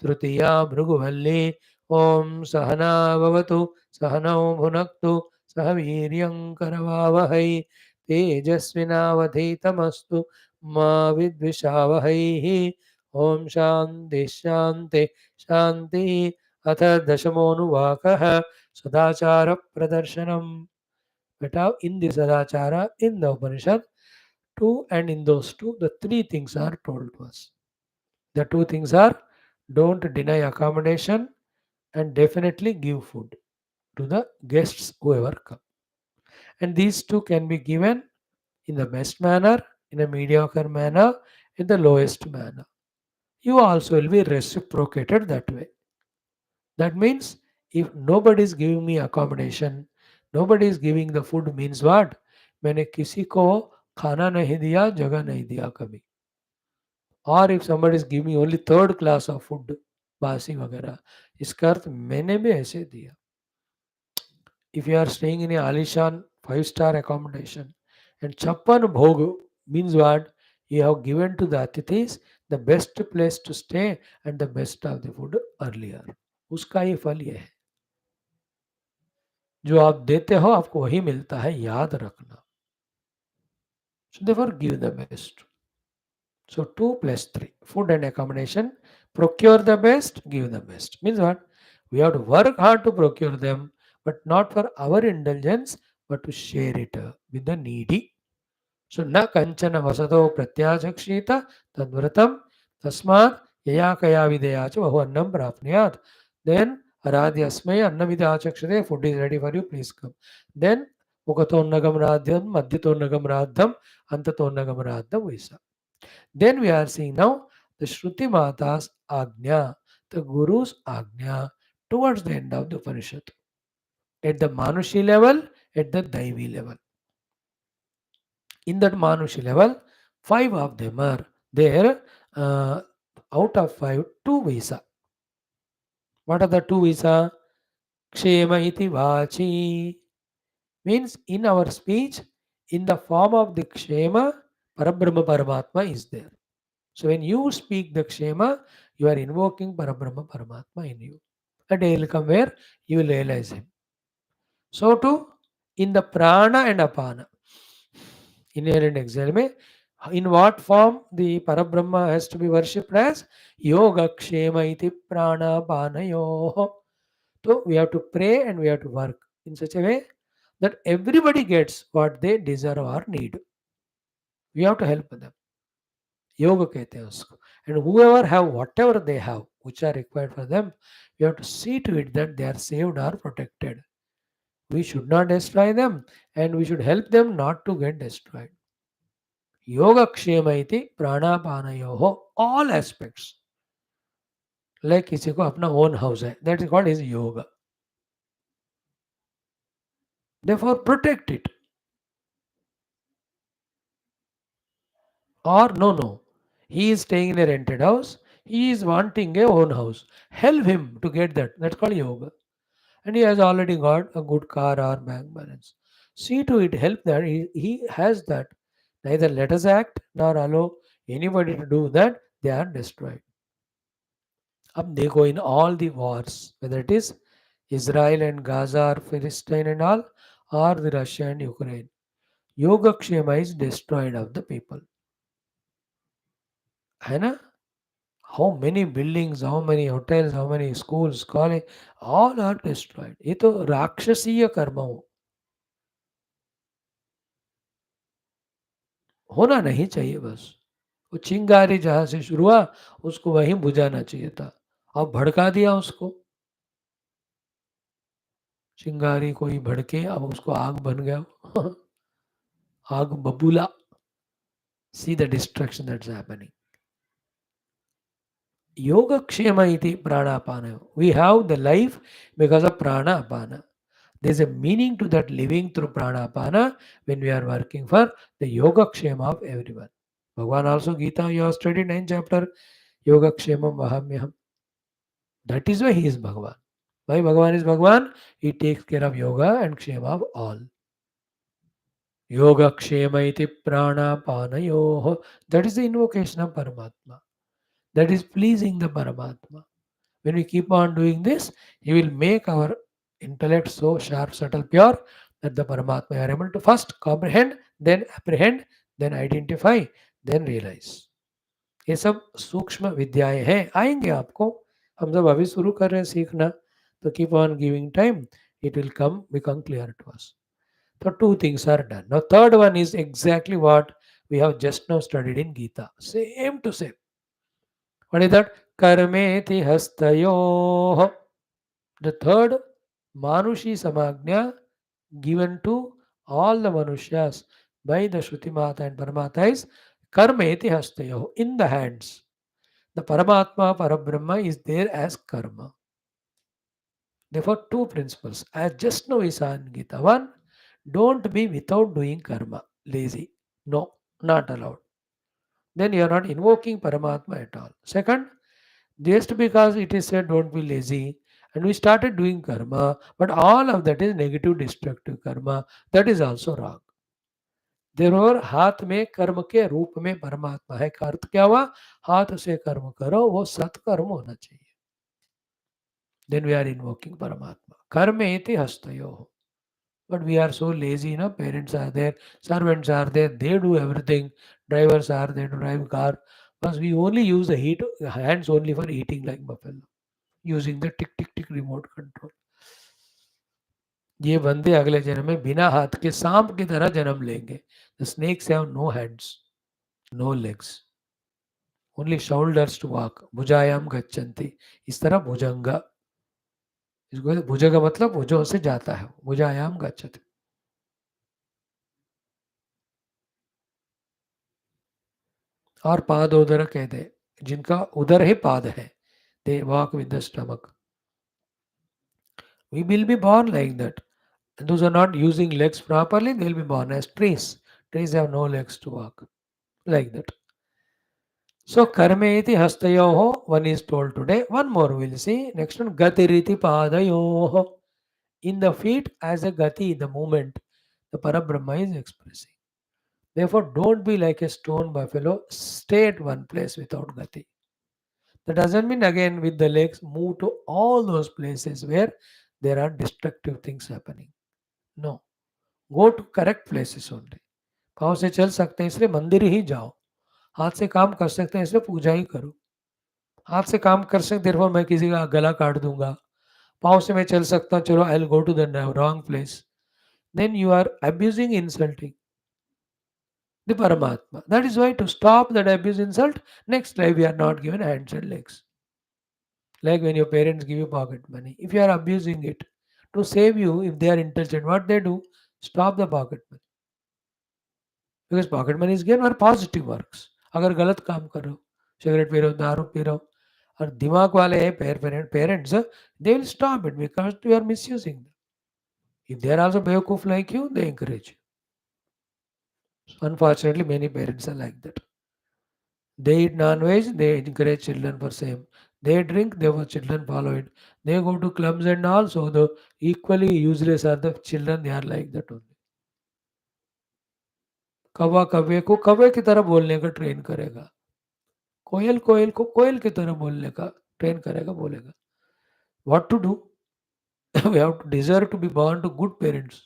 तृतीया भृगुवल्ली ओम सहना भवतु सहनौ भुनक्तु सह वीर्यं करवावहै तेजस्विनावधीतमस्तु मा विद्विषावहैः ओम शान्ति शान्ति शान्ति अथ दशमोऽनुवाकः सदाचार प्रदर्शनम्. बेटा इन द सदाचार in the Upanishad two, and in those two, the three things are told to us. The two things are don't deny accommodation and definitely give food to the guests whoever come. And these two can be given in the best manner, in a mediocre manner, in the lowest manner. You also will be reciprocated that way. That means if nobody is giving me accommodation, nobody is giving the food means what? मैंने किसी को खाना नहीं दिया, जगह नहीं दिया कभी. और if somebody is giving me only third class of food, बासी वगैरह, इसका अर्थ मैंने भी ऐसे दिया. If you are staying in a alishan 5-star accommodation and chappan bhog means what? You have given to the atithis the best place to stay and the best of the food earlier. उसका ये फल ये है. जो आप देते हो आपको वही मिलता है, याद रखना. So therefore give the best. So 2 plus 3, food and accommodation. Procure the best, give the best. Means what? We have to work hard to procure them, but not for our indulgence, but to share it with the needy. So na kanchana vasato pratyachakshita tadvratam tasmat yaya kaya videyacha bahu annam prapniyat. Then aradhyasmay annavidachakshate, food is ready for you, please come. Then mukhatonnagam radhyam, madhyatonnagam radham, antatonnagam radham, visa. Then we are seeing now the Shruti Mata's Agnya, the Guru's Agnya towards the end of the Upanishad. At the Manushi level, at the Daivi level. In that Manushi level, 5 of them are there. Out of 5, 2 visa. What are the 2 visa? Kshema iti vachi. Means in our speech, in the form of the Kshema, Parabrahma Paramatma is there. So when you speak the Kshema, you are invoking Parabrahma Paramatma in you. A day will come where you will realize him. So too, in the Prana and Apana. Inhale and exhale में in what form the Parabrahma has to be worshipped as Yogakshema iti pranapanayoh. So we have to pray and we have to work in such a way that everybody gets what they deserve or need. We have to help them. Yoga कहते हैं उसको. And whoever have whatever they have, which are required for them, we have to see to it that they are saved or protected. We should not destroy them and we should help them not to get destroyed. योगक्षेम इति प्राणापानयोः all aspects. Like किसी को अपना own house है, that is called his yoga. Therefore protect it. Or no, he is staying in a rented house, he is wanting a own house. Help him to get that. That's called yoga. And he has already got a good car or bank balance. See to it, help that he has that. Neither let us act nor allow anybody to do that. They are destroyed. अब देखो in all the wars, whether it is Israel and Gaza or Palestine and all, or the Russia and Ukraine, Yogakshema is destroyed of the people. है ना? How many buildings, how many hotels, how many schools, college, all are destroyed. ये तो राक्षसीय कर्म होना नहीं चाहिए बस. वो चिंगारी जहाँ से शुरू हुआ उसको वहीं बुझाना चाहिए था. अब भड़का दिया उसको. चिंगारी कोई भड़के अब उसको आग बन गया. आग बबूला. See the destruction that's happening. Yogakshema iti pranapana. We have the life because of pranapana. There is a meaning to that living through pranapana when we are working for the yogakshema of everyone. Bhagavan also Geetha, you have studied 9th chapter, Yogakshemam Vahamyaham. That is why he is Bhagavan. Why Bhagavan is Bhagavan? He takes care of yoga and kshema of all. Yogakshema iti pranapanayoh. That is the invocation of Paramatma. That is pleasing the Paramatma. When we keep on doing this, He will make our intellect so sharp, subtle, pure that the Paramatma are able to first comprehend, then apprehend, then identify, then realize. ये सब सूक्ष्म विद्याएं हैं, आएंगे आपको. हम जब अभी शुरू कर रहे हैं सीखना, तो keep on giving time, it will become clear to us. So two things are done. Now third one is exactly what we have just now studied in Gita. Same to same. What is that? Karmeti hastayoh. The third Manushi Samagnya given to all the Manushyas by the Shruti Mata and Paramatma is Karmeti hastayoh, in the hands. The Paramatma, Parabrahma is there as karma. Therefore, two principles. As just now we saw in Gita. One, don't be without doing karma, lazy. No, not allowed. Then you are not invoking Paramatma at all. Second, just because it is said don't be lazy and we started doing karma, but all of that is negative destructive karma, that is also wrong. Therefore हाथ में कर्म के रूप में परमात्मा है. का अर्थ क्या हुआ? हाथ से कर्म करो, वो सत्कर्म होना चाहिए. Then we are invoking Paramatma. Karmeti hastayoh. But we are so lazy, no? Parents are there, servants are there, they do everything. Drivers are there to drive car. But we only use the hands only for eating like buffalo, using the tick tick tick remote control. ये बंदे अगले जन्म में बिना हाथ के सांप की तरह जन्म लेंगे. The snakes have no hands, no legs, only shoulders to walk. भुजायाम गच्छन्ति. इस तरह भुजंगा. इसको भुजंगा मतलब भुजों से जाता है. भुजायाम गच्छति. और पादोदर कहते हैं जिनका उदर ही पाद है. They walk with the stomach. We will be born like that. And those who are not using legs properly, they will be born as trees. Trees have no legs to walk. Like that. So karmeti hastayoho, one is told today. One more we'll see. Next one, gatiriti padayoho. In the feet as a gati, the movement, the Parabrahma is expressing. Therefore, don't be like a stone buffalo. Stay at one place without gati. That doesn't mean again with the legs move to all those places where there are destructive things happening. No. Go to correct places only. पाँव से चल सकते हैं इसलिए मंदिर ही जाओ, हाथ से काम कर सकते हैं इसलिए पूजा ही करो। हाथ से काम कर सकते देयरफॉर मैं किसी का गला काट दूंगा, पाँव से मैं चल सकता हूँ, चलो I will go to the wrong place, then you are abusing, insulting the Paramatma. That is why to stop that abuse, insult, next life we are not given hands and legs. Like when your parents give you pocket money, if you are abusing it to save you, if they are intelligent, what they do, stop the pocket money, because pocket money is given for positive works. अगर गलत काम कर रहे हो, cigarette P रहे हो, दारू P रहे हो, और दिमाग वाले हैं parents, they will stop it because you are misusing them. If they are also बेवकूफ like you, they encourage you. Unfortunately, many parents are like that. They eat non-veg, they encourage children for same. They drink, their children follow it. They go to clubs and also the equally useless are the children, they are like that only. कौवा कौवे को कौवे की तरह बोलने का train करेगा, कोयल कोयल को कोयल की तरह बोलने का ट्रेन करेगा, बोलेगा. What to do? We have to deserve to be born to good parents.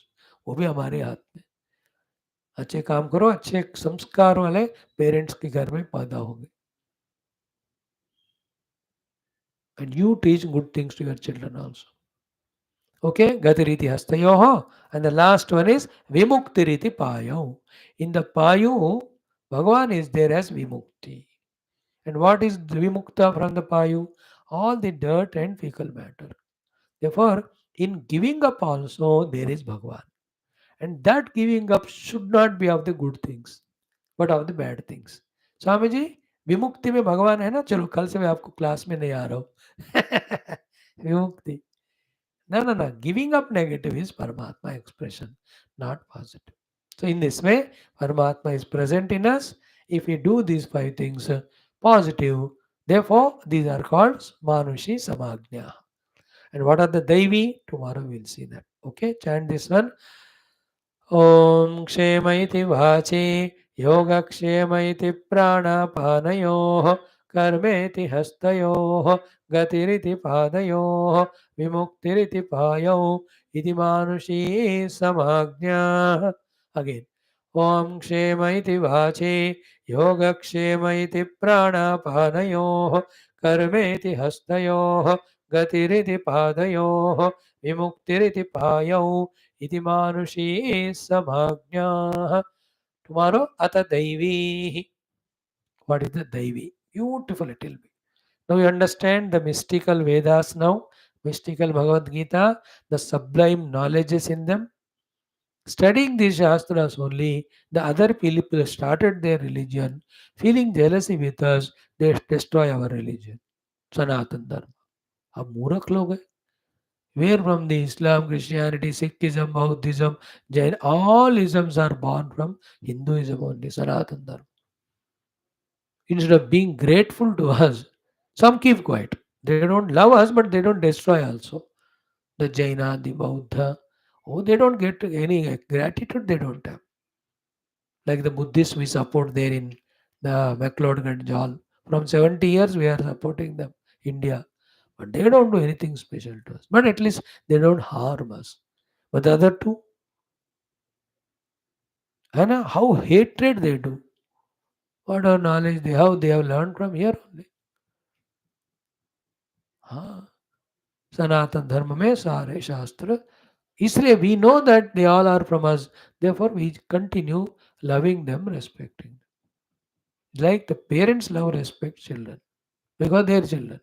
वो भी हमारे हाथ में. अच्छे काम करो, अच्छे संस्कार वाले पेरेंट्स के घर में पैदा होंगे. And you teach good things to your children also. Okay, Gatiriti Hastayoho. And the last one is Vimuktiriti Payo. In the Payu, Bhagavan is there as Vimukti. And what is Vimukta from the Payu? All the dirt and fecal matter. Therefore, in giving up also, there is Bhagavan. And that giving up should not be of the good things, but of the bad things. Swami ji, विमुक्ति में भगवान है ना, चलो कल से मैं आपको class में नहीं आ रहा हूँ. विमुक्ति. No, no, no. Giving up negative is Paramatma expression, not positive. So, in this way, Paramatma is present in us. If we do these five things positive, therefore, these are called Manushi Samagnya. And what are the Daivi? Tomorrow we'll see that. Okay, chant this one. ॐ क्षेम इति वाचि योगक्षेम इति प्राणापानयोः कर्मेति हस्तयोः गतिरिति पादयोः विमुक्तिरिति पायौ इति मानुषी समाज्ञा. Again ॐ क्षेम इति वाचि योगक्षेम इति प्राणापानयोः कर्मेति हस्तयोः गतिरिति पादयोः विमुक्तिरिति पायौ इति मानुषी समाज्ञा. Tomorrow, Ata Daivi. What is the Daivi? Beautiful it will be. Now you understand the mystical Vedas now, mystical Bhagavad Gita, the sublime knowledges in them. Studying these Shastras only, the other people started their religion, feeling jealousy with us, they destroy our religion. Sanatan Dharma. अब मूर्ख लोग हैं. Where from the Islam, Christianity, Sikhism, Buddhism, Jain, all isms are born from Hinduism only, Sanatan Dharma. Instead of being grateful to us, some keep quiet. They don't love us, but they don't destroy also. The Jaina, the Buddha, oh, they don't get any gratitude, they don't have. Like the Buddhists, we support there in the McLeod Jal. From 70 years, we are supporting them, India. But they don't do anything special to us. But at least they don't harm us. But the other two, and how hatred they do. What our knowledge they have learned from here only. हाँ, सनातन धर्म में सारे शास्त्र, इसलिए we know that they all are from us. Therefore, we continue loving them, respecting them. Like the parents love, respect children. Because they are children.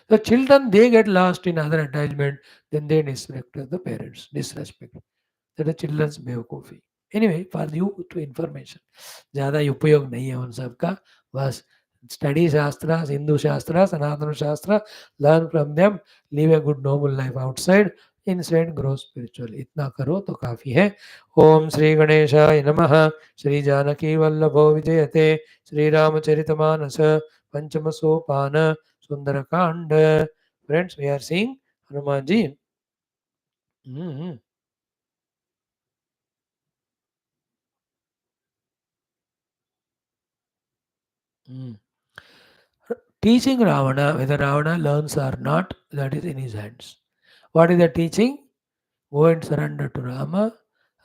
The children, they get lost in other attachment, then they disrespect the parents, disrespect. That the children's बेवकूफ़ी. Anyway, for you to information, ज़्यादा उपयोग नहीं है उन सब का. बस study shastras, Hindu shastras, Sanatana shastra, learn from them, live a good noble life outside, inside grow spiritually. इतना करो तो काफ़ी है. ओम श्री गणेशाय नमः. श्री जानकी वल्लभो विजयते. श्री रामचरितमानस पंचम सोपान Sundarkand. Friends, we are seeing Hanumanji. Teaching Ravana, whether Ravana learns or not, that is in his hands. What is the teaching? Go and surrender to Rama,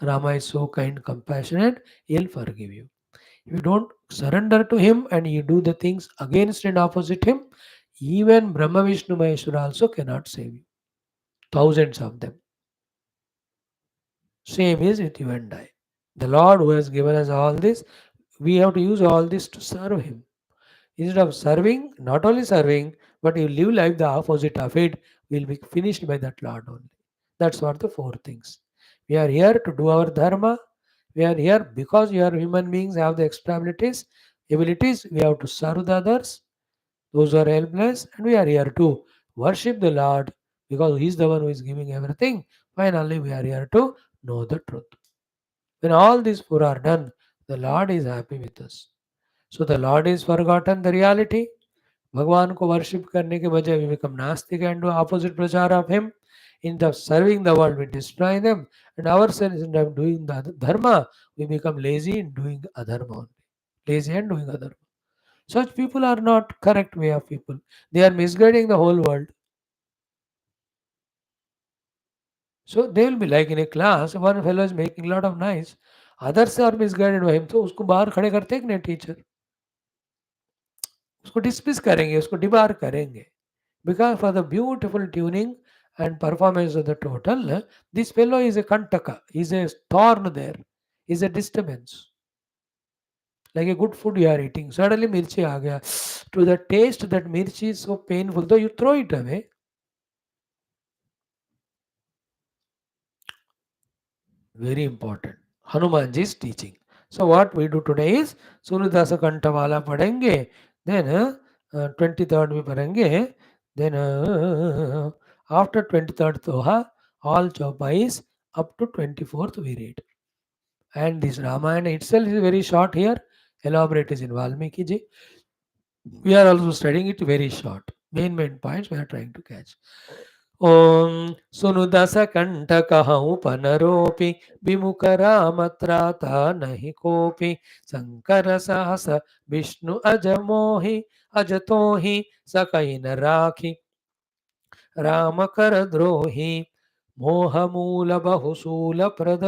Rama is so kind, compassionate, he'll forgive you. If you don't surrender to him and you do the things against and opposite him, even Brahma Vishnu Maheshwara also cannot save you. Thousands of them. Same is with you and I. The Lord who has given us all this, we have to use all this to serve him. Instead of serving, not only serving, but you live like the opposite of it, will be finished by that Lord only. That's what the four things. We are here to do our dharma. We are here because we are human beings, have the extra abilities. We have to serve the others, those who are helpless, and we are here to worship the Lord because He is the one who is giving everything. Finally, we are here to know the truth. When all these four are done, the Lord is happy with us. So the Lord is forgotten the reality. भगवान को worship करने के बजाय we become nastic and do opposite prachar of him. Instead of serving the world, we destroy them. And ourselves, instead of doing the dharma, we become lazy in doing adharma only. Lazy and doing adharma. Such people are not correct way of people. They are misguiding the whole world. So they will be like in a class, one fellow is making a lot of noise, others are misguided by him. तो उसको बाहर खड़े करते हैं teacher, उसको dismiss करेंगे, उसको debar करेंगे. Because for the beautiful tuning and performance of the total, this fellow is a kantaka, is a thorn there, is a disturbance. Like a good food you are eating, suddenly mirchi aa gaya. To the taste, that mirchi is so painful, though you throw it away. Very important. Hanumanji's teaching. So what we do today is Sunudasa Kantavala padenge, then 23rd we padenge, then after 23rd Toha, all chopais up to 24th we read. And this Ramayana itself is very short here. Elaborate is in Valmiki ji. We are also studying it very short. Main points we are trying to catch. ॐ सुनुदसकण्ठकहं पनरोऽपि विमुखरामत्राता नहि कोऽपि शङ्करसाहस विष्णु अजमोहि अजतो हि सकै न राखि राम कर द्रोही मोहमूल बहुशूलप्रद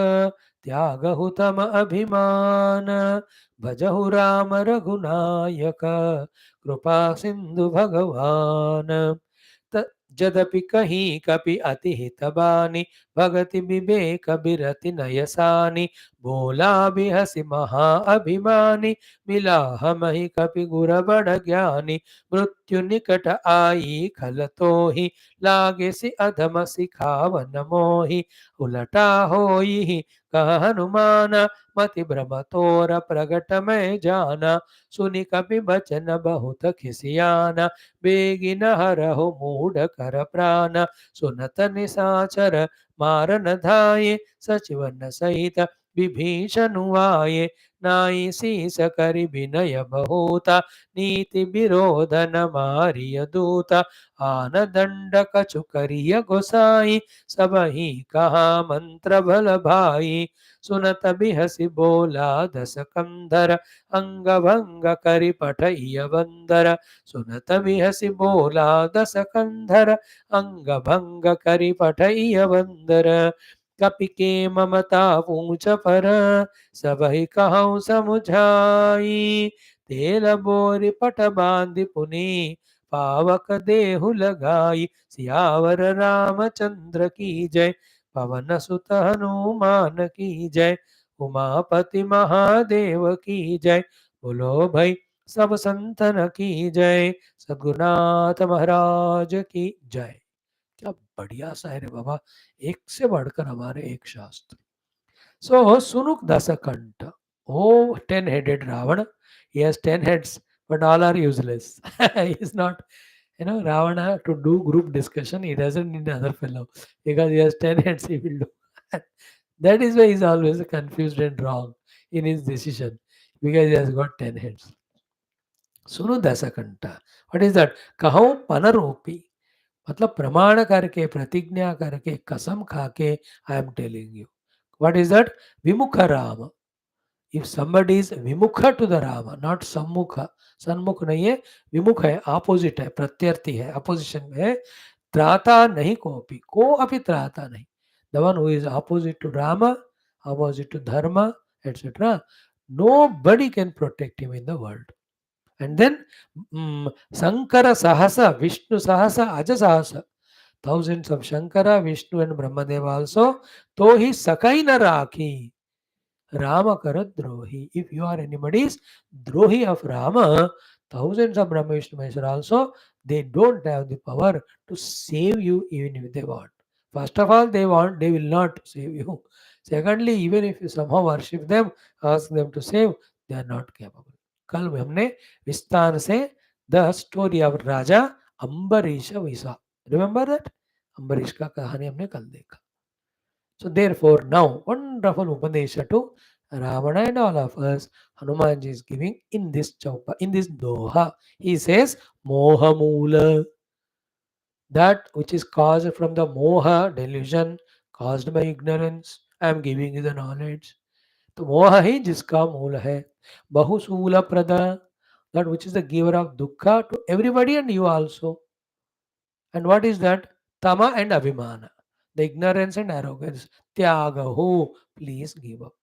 त्यागहुतम अभिमान भजहु राम रघुनायक कृपा सिंधु भगवान जदपि कहीं कपि अति हितबानी भगति विवेक बिरति नयसानी बोला बिहसि महा अभिमानी मिला हमहि कपि गुर बड़ ज्ञानी मृत्यु निकट आई खल तो ही लागे सि अधम सिखावन मोहि उलटा होई कह हनुमान मति भ्रम तोर प्रगट मैं जाना सुनि कपि बचन बहुत खिसियाना बेगिन हरहु मूढ़ कर प्राण सुनत निसाचर मारन धाये सचिवन सहित विभीषण आये नाई शीस करि विनय बहुता नीति विरोधन मारिय दूता आन दंड कछु करिय गोसाई सबहि कहा मंत्र भल भाई सुनत बिहसि बोला दस कंधर अंग भंग करि पठइय बंदर सुनत बिहसि बोला दस कंधर अंग भंग करि पठइय बंदर कपि के ममता पूछ पर सबहि कहउँ समुझाई तेल बोरि पट बांधि पुनि पावक देहु लगाई सियावर रामचंद्र की जय पवन सुत हनुमान की जय उमापति महादेव की जय बोलो भाई सब संतन की जय सद्गुरुनाथ महाराज की जय. क्या बढ़िया सा है रे बाबा, एक से बढ़कर हमारे एक शास्त्र. So Sunuk Dasakanta, oh 10-headed Ravana, he has 10 heads, but all are useless. He is not, Ravana to do group discussion, he doesn't need another fellow because he has 10 heads, he will do. That is why he is always confused and wrong in his decision because he has got 10 heads. Sunu Dasakanta, what is that? Kahau Panaropi. मतलब प्रमाण करके प्रतिज्ञा करके कसम खा के I am telling you what is that विमुख Ram if somebody is विमुख टू द राम नॉट सम्मुख सन्मुख नहीं है विमुख है ऑपोजिट है प्रत्यर्थी है अपोजिशन में है त्राता नहीं को अपि त्राता नहीं the one who is opposite to Ram opposite to dharma, etc. Nobody can protect him in the world. And then Sankara Sahasa, Vishnu Sahasa, Aja Sahasa. Thousands of Shankara, Vishnu and Brahmadeva also. Tohi Sakaina Rakhi. Rama Karat Drohi. If you are anybody's Drohi of Rama, thousands of Brahma Vishnu Maheshwara also, they don't have the power to save you even if they want. First of all, they will not save you. Secondly, even if you somehow worship them, ask them to save, they are not capable. कल हमने विस्तार से the story of Raja Ambarish visa remember that Ambarish का कहानी हमने कल देखा. So therefore now wonderful Upadesha to Ravana and all of us, Hanumanji is giving in this chaupa, in this doha. He says, Moha Moola, that which is caused from the Moha, delusion, caused by ignorance. I am giving you the knowledge. तो मोह ही जिसका मूल है. बहुशूल प्रदा, that which is the giver of dukkha to everybody and you also. And what is that? Tama and abhimana, the ignorance and arrogance. Tyagahu, please give up.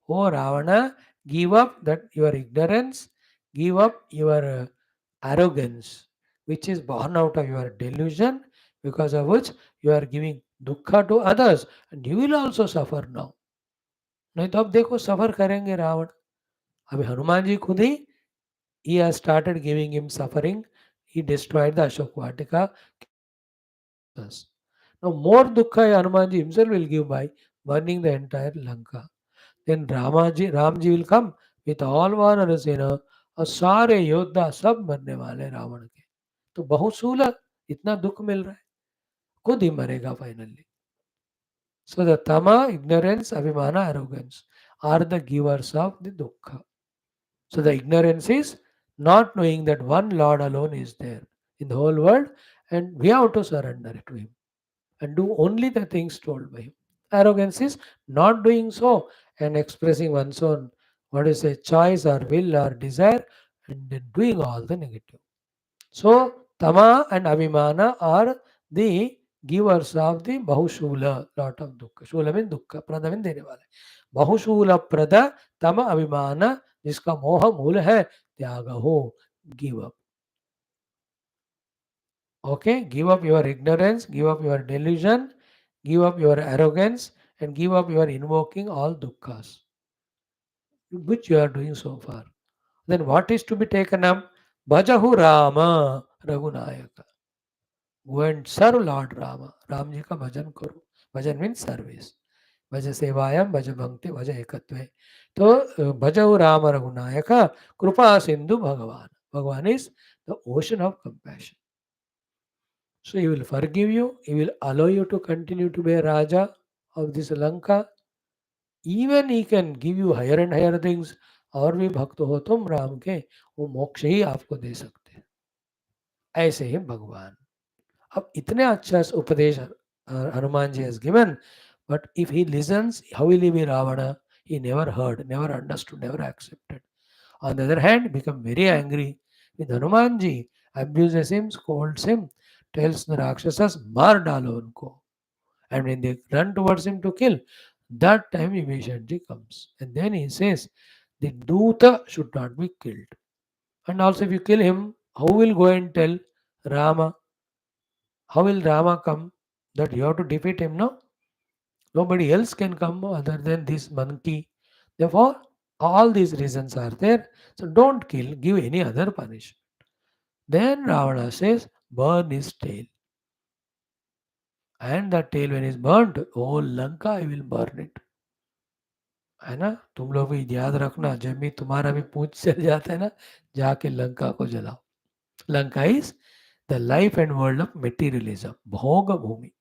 Oh Ravana, give up that your ignorance, give up your arrogance, which is born out of your delusion, because of which you are giving dukkha to others, and you will also suffer now. नहीं तो अब देखो सफर करेंगे रावण. अभी हनुमान जी खुद ही he has started giving him suffering. He destroyed the Ashok Vatika. Now more dukkha Hanumanji himself will give by burning the entire Lanka. Then Ramji will come with all Vanara Sena और सारे योद्धा सब मरने वाले रावण के. तो बहुसूल इतना दुख मिल रहा है, खुद ही मरेगा finally. So the tama, ignorance, abhimana, arrogance are the givers of the dukkha. So the ignorance is not knowing that one Lord alone is there in the whole world, and we have to surrender to Him and do only the things told by Him. Arrogance is not doing so and expressing one's own, what is a choice or will or desire, and then doing all the negative. So Tama and Abhimana are the givers of the Bahushula, lot of dukkha. Shula means dukkha, prada means देने वाले. बहुशूल प्रद तम अभिमान जिसका मोह मूल है त्याग हो. Give up. Okay, give up your ignorance, give up your delusion, give up your arrogance, and give up your invoking all dukkhas, which you are doing so far. Then what is to be taken up? Bhajahu Rama Raghunayaka. Go and serve Lord Rama. Ram ji का भजन करो. भजन means service. भज सेवायम भज भक्ति भज एकत्वे. तो भजऊ राम रघुनायक कृपा सिंधु भगवान. Bhagavan is the ocean of compassion. So he will forgive you. He will allow you to continue to be a Raja of this Lanka. Even he can give you higher and higher things. और भी भक्त हो तुम राम के, वो मोक्ष ही आपको दे सकते हैं. ऐसे ही भगवान. अब इतने अच्छा उपदेश Hanuman ji has given, but if he listens, how will he be Ravana? He never heard, never understood, never accepted. On the other hand, become very angry with Hanumanji, abuses him, scolds him, tells the Rakshasas, Mar dalo unko. And when they run towards him to kill, that time Vibhishanji comes. And then he says, the Duta should not be killed. And also if you kill him, how will go and tell Rama? How will Rama come? That you have to defeat him, no? Nobody else can come other than this monkey. Therefore, all these reasons are there. So don't kill, give any other punishment. Then Ravana says, burn his tail. And the tail when is burnt, whole Lanka I will burn it. है ना. तुम लोग भी याद रखना, जब भी तुम्हारा भी पूछ चल जाता है ना, जाके लंका को जलाओ. Lanka is the life and world of materialism, भोग भूमि.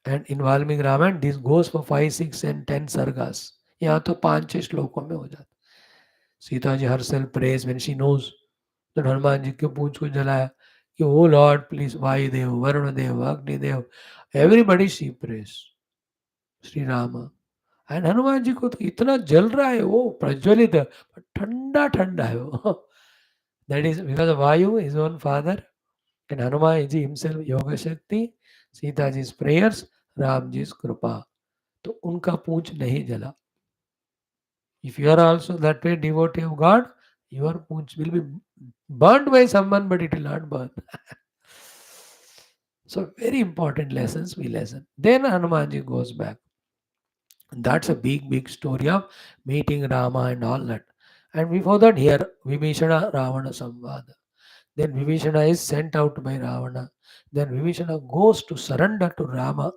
And in Valmiki Ramayana, this goes for 5, 6 and 10 sargas. यहाँ तो 5-6 श्लोकों में हो जाता. Sita ji herself prays when she knows that Hanuman ji के पूंछ को जलाया कि oh lord please Vayudev, Varun Dev, Agnidev, everybody she press Shri Ram. And Hanuman ji को तो इतना जल रहा है, वो प्रज्वलित है, ठंडा ठंडा है वो. That is because Vayu is own father and Hanuman ji himself yoga shakti, Sita ji's prayers, Ram ji कृपा, तो उनका पूंछ नहीं जला. If you are also that way devotee of God, your punch will be burnt by someone, but it will not burn. So very important lessons we lesson. Then Hanumanji goes back. That's a big story of meeting Rama and all that. And before that, here Vibhishana Ravana Samvada. Then Vibhishana is sent out by Ravana. Then Vibhishana goes to surrender to Rama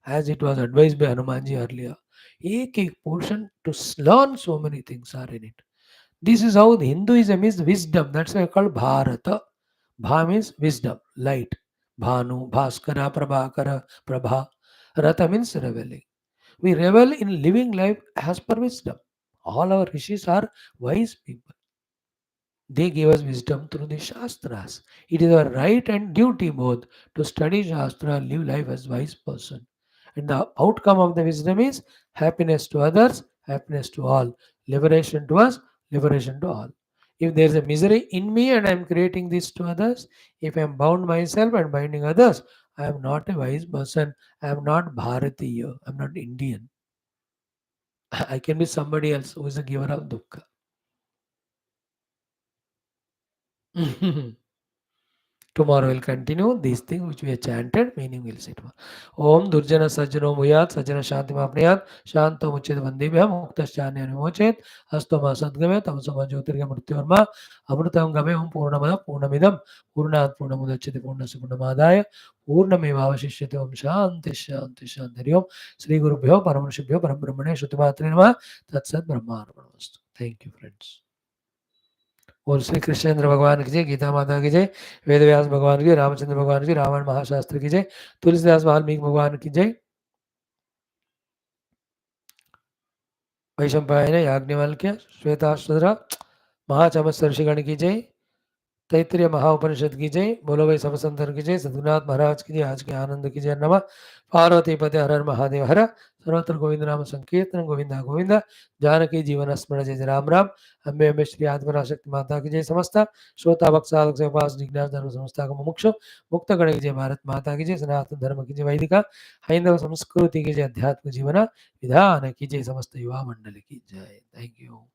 as it was advised by Hanumanji earlier. एक portion to learn, so many things are in it. This is how the Hinduism is wisdom. That's why called Bharata. Bha means wisdom, light. Bhanu, Bhaskara, Prabhakara, Prabha. Rata means reveling. We revel in living life as per wisdom. All our rishis are wise people. They gave us wisdom through the Shastras. It is our right and duty both to study Shastra and live life as wise person. And the outcome of the wisdom is happiness to others, happiness to all. Liberation to us, liberation to all. If there is a misery in me and I am creating this to others, if I am bound myself and binding others, I am not a wise person. I am not Bharatiya. I am not Indian. I can be somebody else who is a giver of dukkha. Tomorrow we'll continue these things which we have chanted, meaning we'll see tomorrow. Om Durjana Sajjano Muyat Sajjana Shanti Mapniyat Shanto Muchet Vandibhya Muktaschanya Vimochet Hastoma Sadgame Tamsoma Jyotirga Mrityorma Amrutam Game Om Purnamada Purnamidam Purnat Purnamudachiti Purnasi Purnamadaya Purnamevavashishyate Om Shanti Shanti Shanti Hari Om Sri Guru Bhyo Paramarshibhyo Parabrahmane Shutimatri Nama Tatsat Brahmarpanastu. Thank you, friends. बोल श्री कृष्णेंद्र भगवान की जय, गीता माता की जय, वेद व्यास भगवान की, रामचंद्र भगवान की, रामायण महाशास्त्र की जय, तुलसीदास वाल्मीकि भगवान की जय, वैशंपायन याज्ञवल्क्य श्वेताश्वतर महाचमत्स्य ऋषिगण की जय, तैत्तिरीय महाउपनिषद की जय, बोलो भाई सब संतन की जय, सद्गुरुनाथ महाराज की जय, आज के आनंद की जय. नमः पार्वती पते हर हर महादेव हर सर्वत्र गोविंद नाम संकीर्तन गोविंदा गोविंद जानकी जीवन स्मरण जय जय राम राम. अम्बे अम्बे श्री आत्मराशक्ति माता की जय. समस्त श्रोता भक्त साधक से उपास जिज्ञास धर्म संस्था को मुमुक्षु मुक्त गण की जय. भारत माता की जय. सनातन धर्म की जय. वैदिका हैंदव संस्कृति की जय. अध्यात्म जीवन विधान की जय. समस्त युवा मंडल की जय. Thank you.